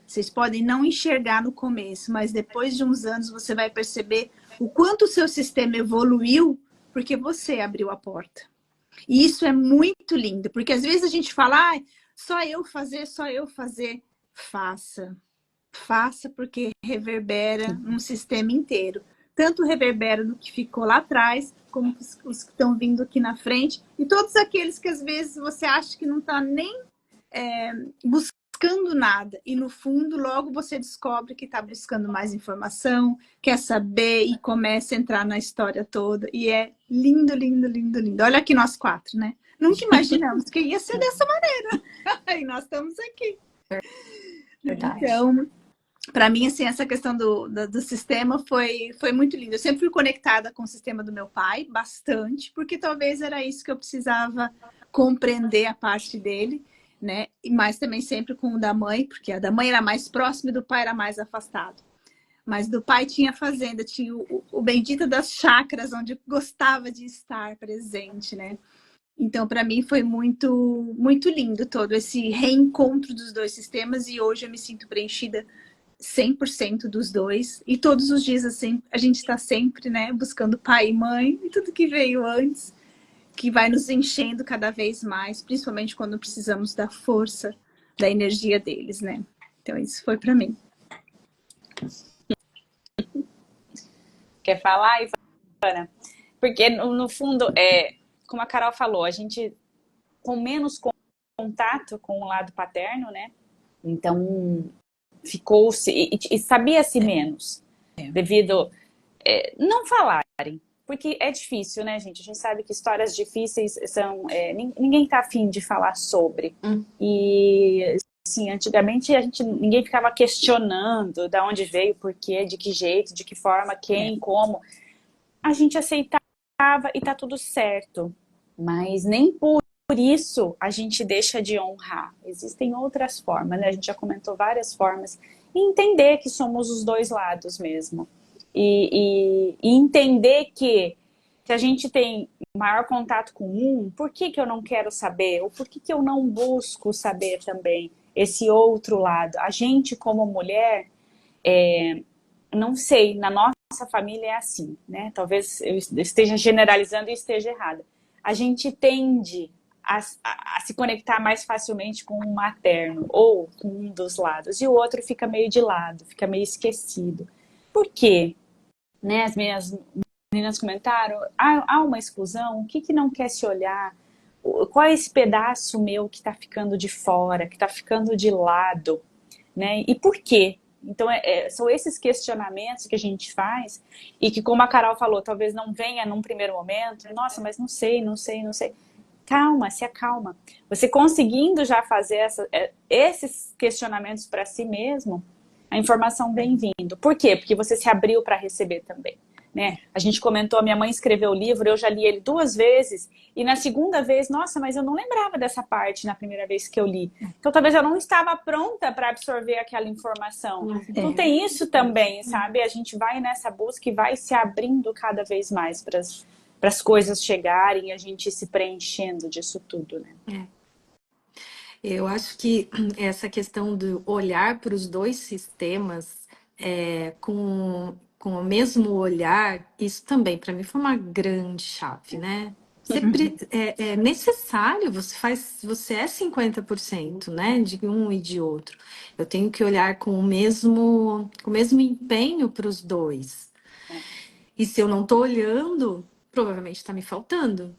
Vocês podem não enxergar no começo, mas depois de uns anos você vai perceber o quanto o seu sistema evoluiu porque você abriu a porta. E isso é muito lindo, porque às vezes a gente fala, ah, só eu fazer. Faça. Faça porque reverbera num sistema inteiro. Tanto reverbera do que ficou lá atrás, como os que estão vindo aqui na frente, e todos aqueles que às vezes você acha que não está nem buscando nada, e no fundo logo você descobre que está buscando mais informação, quer saber e começa a entrar na história toda, e é lindo, lindo, lindo, lindo. Olha aqui nós quatro, né? Nunca imaginamos que ia ser dessa maneira. E nós estamos aqui. Verdade. Então, para mim, assim, essa questão do sistema foi muito lindo. Eu sempre fui conectada com o sistema do meu pai, bastante, porque talvez era isso que eu precisava compreender a parte dele, né? Mas também sempre com o da mãe, porque a da mãe era mais próxima e do pai era mais afastado. Mas do pai tinha fazenda, tinha o bendito das chácaras, onde gostava de estar presente, né? Então, para mim, foi muito, muito lindo todo esse reencontro dos dois sistemas, e hoje eu me sinto preenchida 100% dos dois. E todos os dias, assim, a gente está sempre, né, buscando pai e mãe e tudo que veio antes, que vai nos enchendo cada vez mais, principalmente quando precisamos da força, da energia deles, né? Então, isso foi para mim. quer falar, Ivana? Porque, no fundo, como a Carol falou, a gente com menos contato com o lado paterno, né? Então, ficou-se... E sabia-se menos, devido... não falarem, porque é difícil, né, gente? A gente sabe que histórias difíceis são... ninguém tá afim de falar sobre. E, assim, antigamente ninguém ficava questionando de onde veio, por quê, de que jeito, de que forma, quem, como. a gente aceitava e tá tudo certo. Mas nem por isso a gente deixa de honrar. Existem outras formas, né? A gente já comentou várias formas. E entender que somos os dois lados mesmo. E entender que se a gente tem maior contato com um, por que que eu não quero saber? Ou por que que eu não busco saber também esse outro lado? A gente, como mulher, não sei, na nossa família é assim, né? Talvez eu esteja generalizando e esteja errada. A gente tende a se conectar mais facilmente com o materno ou com um dos lados, e o outro fica meio de lado, fica meio esquecido. Por quê? Né? As minhas meninas comentaram, há uma exclusão, o que que não quer se olhar? Qual é esse pedaço meu que está ficando de fora, que está ficando de lado? Né? E por quê? Então, são esses questionamentos que a gente faz e que, como a Carol falou, talvez não venha num primeiro momento. Nossa, mas não sei, não sei, não sei. Calma, se acalma. Você conseguindo já fazer esses questionamentos para si mesmo, a informação vem vindo. Por quê? Porque você se abriu para receber também. Né? A gente comentou, a minha mãe escreveu o livro, eu já li ele 2 vezes, e na segunda vez, nossa, mas eu não lembrava dessa parte na primeira vez que eu li. Então talvez eu não estava pronta para absorver aquela informação. Então tem isso também, sabe? A gente vai nessa busca e vai se abrindo cada vez mais para as coisas chegarem e a gente se preenchendo disso tudo, né? Eu acho que essa questão do olhar para os dois sistemas com o mesmo olhar, isso também, para mim, foi uma grande chave, né? É necessário, você é 50%, né? De um e de outro. Eu tenho que olhar com o mesmo empenho para os dois. E se eu não estou olhando, provavelmente está me faltando.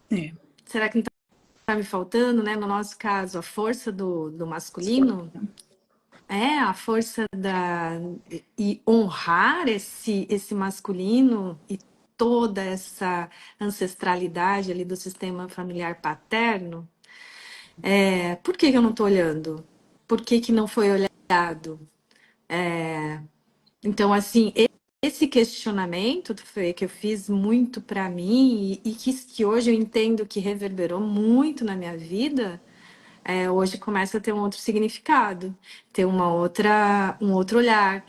Será que não está me faltando, né? No nosso caso, a força do masculino a força e honrar esse masculino e toda essa ancestralidade ali do sistema familiar paterno. Por que que eu não estou olhando? Por que que não foi olhado? Então, assim, esse questionamento Fê, que eu fiz muito para mim e que hoje eu entendo que reverberou muito na minha vida, hoje começa a ter um outro significado, ter um outro olhar,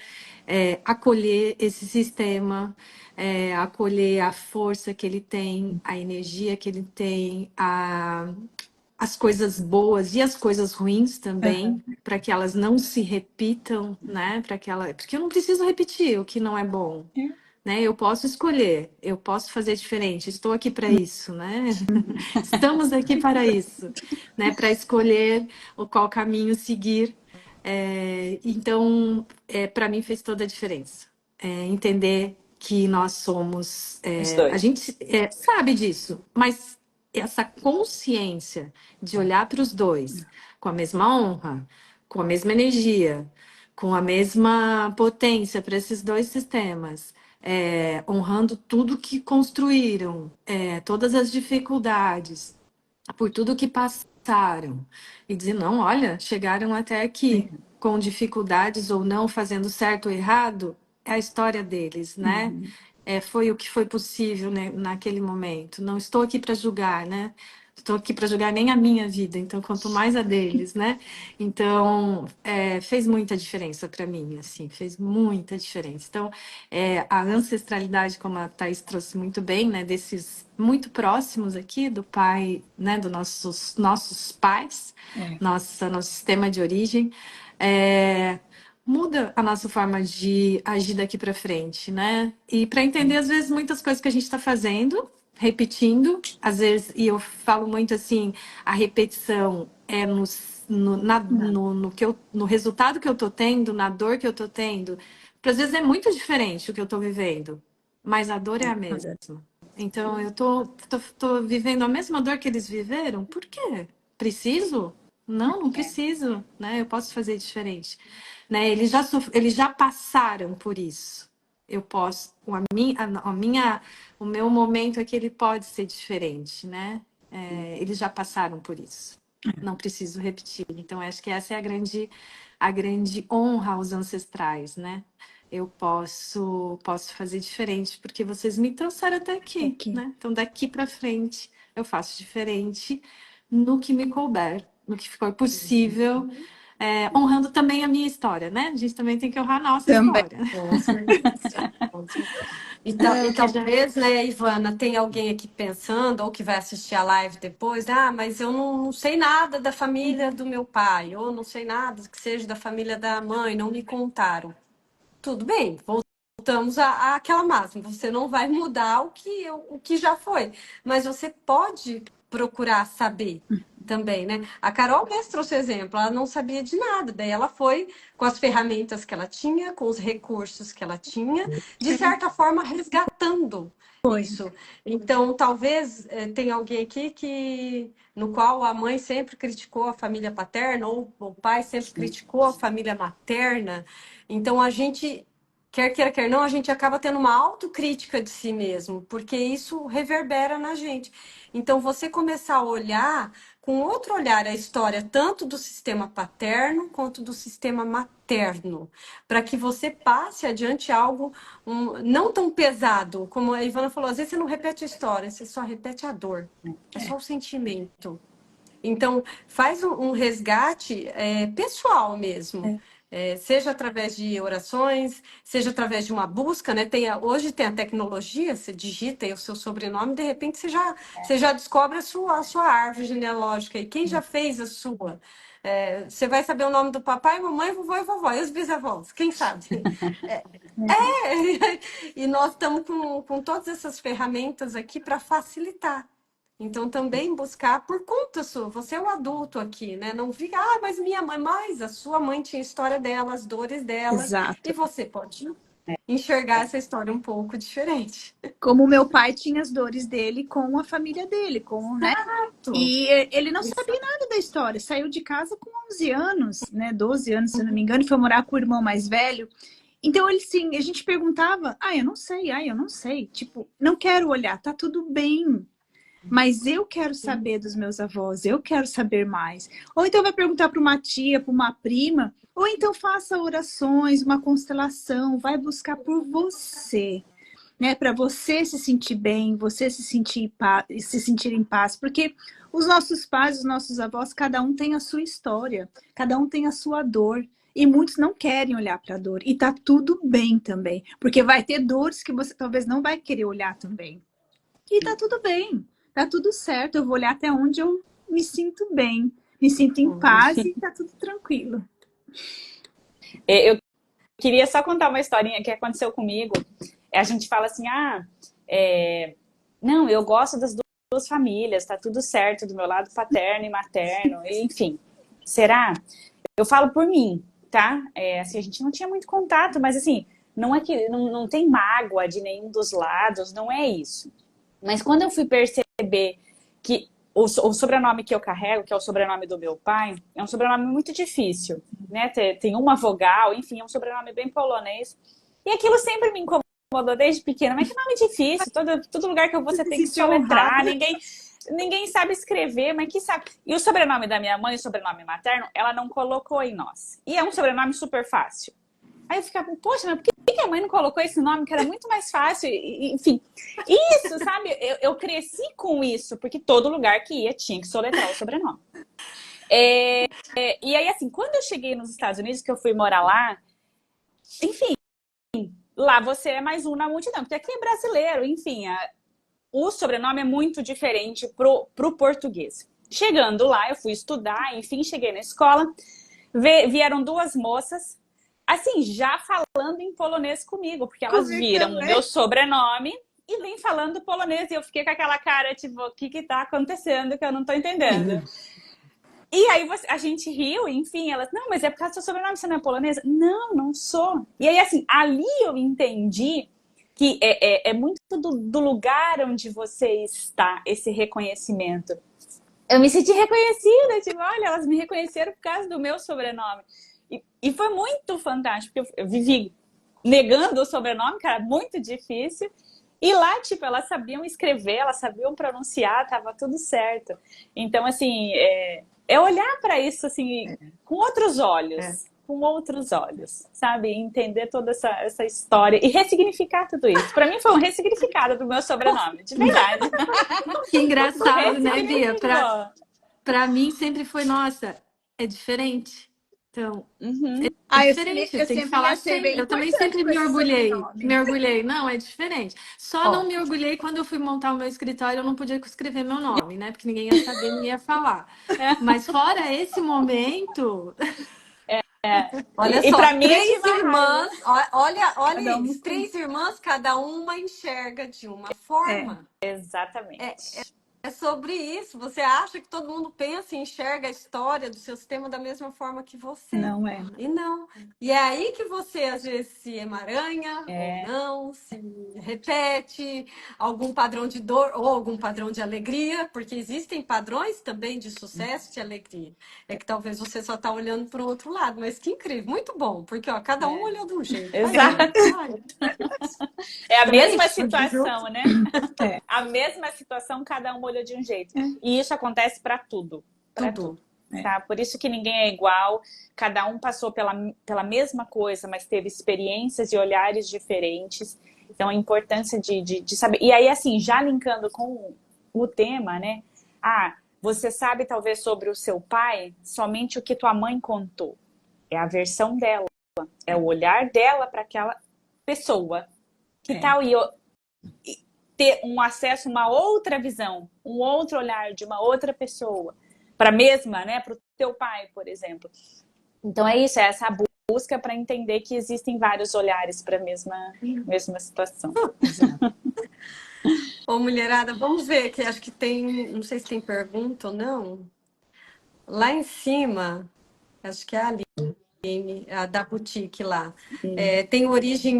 acolher esse sistema, acolher a força que ele tem, a energia que ele tem, as coisas boas e as coisas ruins também, para que elas não se repitam, né? Porque eu não preciso repetir o que não é bom. Né? Eu posso escolher, eu posso fazer diferente, estou aqui para isso, né? Estamos aqui para isso, né? Para escolher qual caminho seguir. Então, para mim fez toda a diferença. Entender que nós somos. Os A dois. gente sabe disso, mas essa consciência de olhar para os dois com a mesma honra, com a mesma energia, com a mesma potência para esses dois sistemas, honrando tudo que construíram, todas as dificuldades, por tudo que passaram, e dizer, não, olha, chegaram até aqui, com dificuldades ou não, fazendo certo ou errado, é a história deles, né? Foi o que foi possível, né, naquele momento. Não estou aqui para julgar, né? Estou aqui para julgar nem a minha vida, então quanto mais a deles, né? Então, fez muita diferença para mim, assim, fez muita diferença. Então, a ancestralidade, como a Thaís trouxe muito bem, né, desses muito próximos aqui do pai, né, dos nossos pais, nosso sistema de origem, muda a nossa forma de agir daqui para frente, né? E para entender, às vezes, muitas coisas que a gente está fazendo, repetindo, às vezes, e eu falo muito assim, a repetição é no resultado que eu estou tendo, na dor que eu estou tendo, porque às vezes é muito diferente o que eu estou vivendo, mas a dor é a mesma. Então, eu tô vivendo a mesma dor que eles viveram, por quê? Preciso? Não preciso, né? Eu posso fazer diferente, né? Eles já passaram por isso. Eu posso, o meu momento aqui ele pode ser diferente, né? Eles já passaram por isso. não preciso repetir. Então, acho que essa é a grande honra aos ancestrais, né? Eu posso fazer diferente, porque vocês me trouxeram até aqui, Aqui. né? Então, daqui para frente, eu faço diferente no que me couber, no que for possível, honrando também a minha história, né? A gente também tem que honrar a nossa Também. história. Com certeza. Com certeza. E talvez, né, Ivana, tem alguém aqui pensando, ou que vai assistir a live depois, mas eu não sei nada da família do meu pai, ou não sei nada que seja da família da mãe, não me contaram. Tudo bem, voltamos àquela máxima. Você não vai mudar o que já foi, mas você pode procurar saber também, né? A Carol mesmo trouxe exemplo, ela não sabia de nada, daí ela foi com as ferramentas que ela tinha, com os recursos que ela tinha, de certa forma resgatando isso. Então, talvez tenha alguém aqui no qual a mãe sempre criticou a família paterna, ou o pai sempre criticou a família materna. Então, a gente, quer queira, quer não, a gente acaba tendo uma autocrítica de si mesmo, porque isso reverbera na gente. Então, você começar a olhar com outro olhar a história, tanto do sistema paterno quanto do sistema materno, para que você passe adiante algo não tão pesado, como a Ivana falou, às vezes você não repete a história, você só repete a dor, é só o sentimento. Então, faz um resgate pessoal mesmo. Seja através de orações, seja através de uma busca, né? Hoje tem a tecnologia, você digita aí o seu sobrenome, de repente você já descobre a sua árvore genealógica. E quem já fez a sua? Você vai saber o nome do papai, mamãe, vovô e vovó. E os bisavós? Quem sabe? E nós estamos com todas essas ferramentas aqui para facilitar. Então, também buscar por conta sua. Você é o adulto aqui, né? Não fica, mas minha mãe, mas a sua mãe tinha a história dela, as dores dela. Exato. E você pode enxergar essa história um pouco diferente. Como o meu pai tinha as dores dele com a família dele, né? E ele não sabia nada da história. Saiu de casa com 11 anos, né? 12 anos, se eu não me engano, e foi morar com o irmão mais velho. Então, ele sim, a gente perguntava, eu não sei. Tipo, não quero olhar, tá tudo bem. Mas eu quero saber dos meus avós, eu quero saber mais. Ou então vai perguntar para uma tia, para uma prima, ou então faça orações, uma constelação, vai buscar por você, né? Para você se sentir bem, você se sentir em paz, porque os nossos pais, os nossos avós, cada um tem a sua história, cada um tem a sua dor. E muitos não querem olhar para a dor. E tá tudo bem também, porque vai ter dores que você talvez não vai querer olhar também. E tá tudo bem. Tá tudo certo, eu vou olhar até onde eu me sinto bem, me sinto em paz e tá tudo tranquilo. Eu queria só contar uma historinha que aconteceu comigo. A gente fala assim, não, eu gosto das duas famílias, tá tudo certo do meu lado paterno e materno, enfim. Será? Eu falo por mim, tá? Assim, a gente não tinha muito contato, mas assim, não é que não tem mágoa de nenhum dos lados, não é isso. Mas quando eu fui perceber que o sobrenome que eu carrego, que é o sobrenome do meu pai, é um sobrenome muito difícil, né? Tem uma vogal, enfim, é um sobrenome bem polonês. E aquilo sempre me incomodou desde pequena. Mas que nome difícil, todo lugar que eu vou você tem que soletrar, ninguém sabe escrever, mas que sabe. E o sobrenome da minha mãe, o sobrenome materno, ela não colocou em nós. E é um sobrenome super fácil. Aí eu ficava, poxa, mas por que a mãe não colocou esse nome que era muito mais fácil? Enfim, isso, sabe? Eu cresci com isso, porque todo lugar que ia tinha que soletrar o sobrenome. E aí, assim, quando eu cheguei nos Estados Unidos, que eu fui morar lá, enfim, lá você é mais um na multidão, porque aqui é brasileiro, enfim, o sobrenome é muito diferente pro português. Chegando lá, eu fui estudar, enfim, cheguei na escola, vieram duas moças, assim, já falando em polonês comigo, porque elas viram o meu sobrenome e vêm falando polonês. E eu fiquei com aquela cara, tipo, o que tá acontecendo que eu não tô entendendo? E aí a gente riu, enfim, elas, não, mas é por causa do seu sobrenome, você não é polonesa? Não, não sou. E aí, assim, ali eu entendi que é muito do lugar onde você está, esse reconhecimento. Eu me senti reconhecida, tipo, olha, elas me reconheceram por causa do meu sobrenome. E foi muito fantástico, porque eu vivi negando o sobrenome, que era muito difícil. E lá, tipo, elas sabiam escrever, elas sabiam pronunciar, tava tudo certo. Então, assim, é olhar para isso assim com outros olhos. Com outros olhos, sabe? Entender toda essa história e ressignificar tudo isso. Para mim foi um ressignificado do meu sobrenome, de verdade. Que engraçado, né, Bia? Ressignificou. Para mim sempre foi, nossa, é diferente. Então, Uhum. é Eu diferente, eu tenho que sempre falar achei bem sempre. Eu também importante sempre com me esse orgulhei. sobrenome. Me orgulhei. Não, é diferente. Só Ó. não me orgulhei quando eu fui montar o meu escritório, eu não podia escrever meu nome, né? Porque ninguém ia saber, ninguém ia falar. Mas fora esse momento, Olha E só, para mim eu três tive a raiva. irmãs, olha Cada um isso, com... três irmãs, cada uma enxerga de uma É, forma. Exatamente. É sobre isso. Você acha que todo mundo pensa e enxerga a história do seu sistema da mesma forma que você. não é. E não. E é aí que você, às vezes, se emaranha ou É, não, se repete algum padrão de dor ou algum padrão de alegria, porque existem padrões também de sucesso e de alegria. É que talvez você só está olhando para o outro lado, mas que incrível, muito bom, porque ó, cada um olhou de um jeito. Vai exato. vendo. Ai, É a também mesma isso, situação, né? É. A mesma situação, cada um olhou de um jeito. É. E isso acontece para tudo. Para tudo. tudo. Tá? Por isso que ninguém é igual, cada um passou pela mesma coisa, mas teve experiências e olhares diferentes. Então, a importância de saber. E aí, assim, já linkando com o tema, né? Ah, você sabe talvez sobre o seu pai somente o que tua mãe contou. É a versão dela, é o olhar dela para aquela pessoa. Que tal ter um acesso, uma outra visão, um outro olhar de uma outra pessoa, para a mesma, né, para o teu pai, por exemplo. Então é isso, é essa busca para entender que existem vários olhares para a mesma situação. Ô, mulherada, vamos ver, que acho que tem, não sei se tem pergunta ou não. Lá em cima, acho que é a Aline, a da boutique lá. Tem origem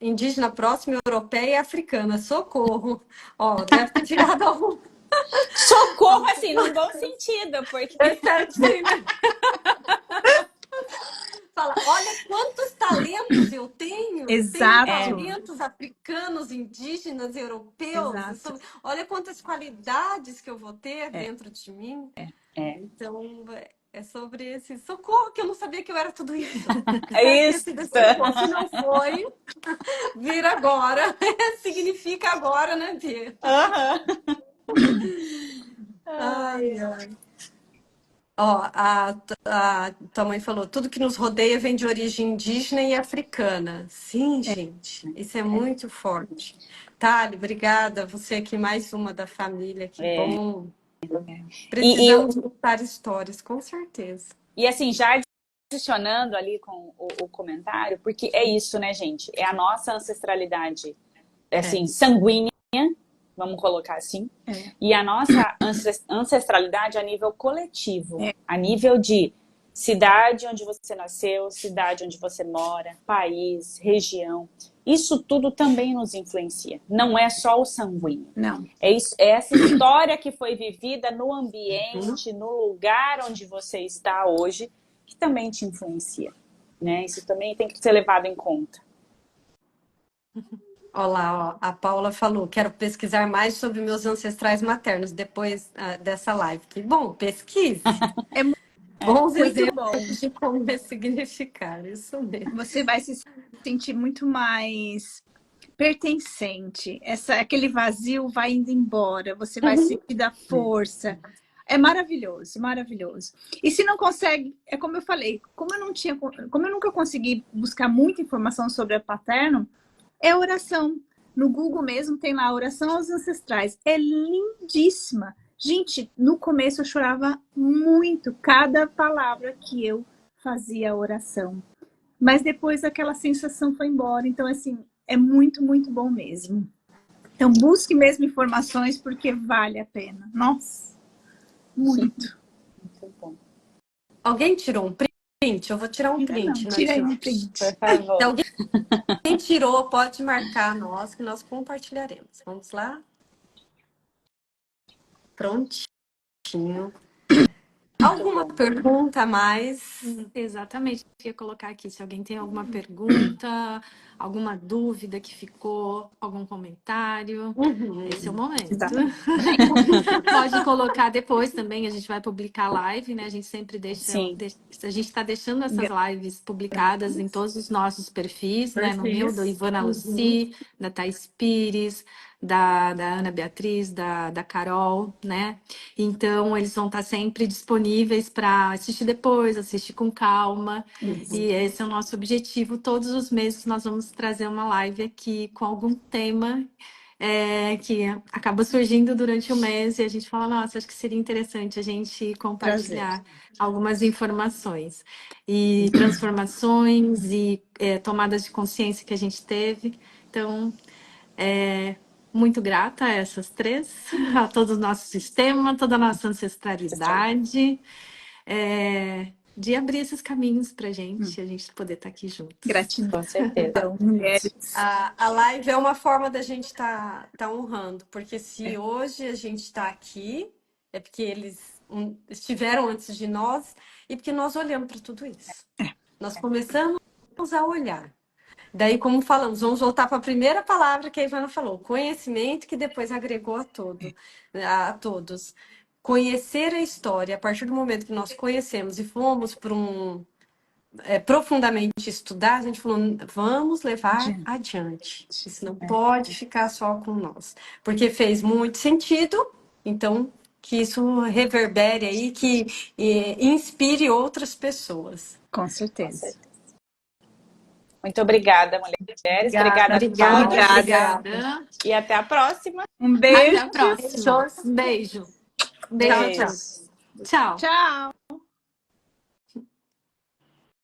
indígena próxima, europeia e africana. Socorro! Ó, deve ter tirado algum. Socorro, assim, num bom sentido, porque É certinho, né? Fala, olha quantos talentos eu tenho. Tenho Exato. talentos africanos, indígenas, europeus. Exato. Olha quantas qualidades que eu vou ter dentro de mim. Então, é sobre esse socorro, que eu não sabia que eu era tudo isso. é isso. Se não foi, vira agora. Significa agora, né, Bia? Ai, ai. Ó, a tua mãe falou, tudo que nos rodeia vem de origem indígena e africana. Sim, gente, isso é muito forte. Thali, obrigada. Você aqui, mais uma da família, que bom. Precisamos contar histórias, com certeza. E assim, já adicionando ali com o comentário, porque é isso, né, gente? É a nossa ancestralidade, assim, sanguínea, vamos colocar assim, e a nossa ancestralidade a nível coletivo, a nível de cidade onde você nasceu, cidade onde você mora, país, região. Isso tudo também nos influencia. Não é só o sanguíneo. Não. É essa história que foi vivida no ambiente, no lugar onde você está hoje, que também te influencia, né? Isso também tem que ser levado em conta. Olha lá, ó, a Paula falou, quero pesquisar mais sobre meus ancestrais maternos depois dessa live. Que bom, pesquise. Bons Muito exemplos de como ressignificar, isso mesmo. Você vai se sentir muito mais pertencente. Aquele vazio vai indo embora. Você vai sentir da força. É maravilhoso, maravilhoso. E se não consegue, é como eu falei, como eu nunca consegui buscar muita informação sobre a paterno, é oração. No Google mesmo tem lá oração aos ancestrais. É lindíssima. Gente, no começo eu chorava muito cada palavra que eu fazia a oração. Mas depois aquela sensação foi embora. Então, assim, é muito, muito bom mesmo. Então, busque mesmo informações, porque vale a pena. Nossa, muito. Muito bom. Alguém tirou um print? Eu vou tirar um print. Tira aí um print. Por favor. Se alguém tirou, pode marcar nós, que nós compartilharemos. Vamos lá? Prontinho. Alguma pergunta a mais? Exatamente, eu ia colocar aqui, se alguém tem alguma pergunta, alguma dúvida que ficou, algum comentário. Esse é o momento. Exatamente. Pode colocar depois também, a gente vai publicar a live, né? A gente sempre deixa, Sim. a gente está deixando essas lives publicadas em todos os nossos perfis, né? No meu, do Ivana Lucy, da Thais Pires, da Ana Beatriz, da Carol, né? Então, eles vão estar sempre disponíveis para assistir depois, assistir com calma. E esse é o nosso objetivo. Todos os meses nós vamos trazer uma live aqui com algum tema que acaba surgindo durante o mês e a gente fala, nossa, acho que seria interessante a gente compartilhar algumas informações e transformações e tomadas de consciência que a gente teve. Então, muito grata a essas três, a todo o nosso sistema, toda a nossa ancestralidade, de abrir esses caminhos para a gente poder estar aqui juntos. Gratidão, Com certeza. mulheres. A live é uma forma da gente tá honrando, porque se hoje a gente está aqui, é porque eles estiveram antes de nós e porque nós olhamos para tudo isso. Nós começamos a olhar. Daí, como falamos, vamos voltar para a primeira palavra que a Ivana falou, conhecimento, que depois agregou a todos. Conhecer a história, a partir do momento que nós conhecemos e fomos para profundamente estudar, a gente falou, vamos levar adiante. Isso não pode ficar só com nós. Porque fez muito sentido, então que isso reverbere aí, que inspire outras pessoas. Com certeza. Muito obrigada, mulheres. Obrigada a todos. Obrigada. E até a próxima. Um beijo. Até a próxima. Beijo. Beijo. Tchau. Tchau.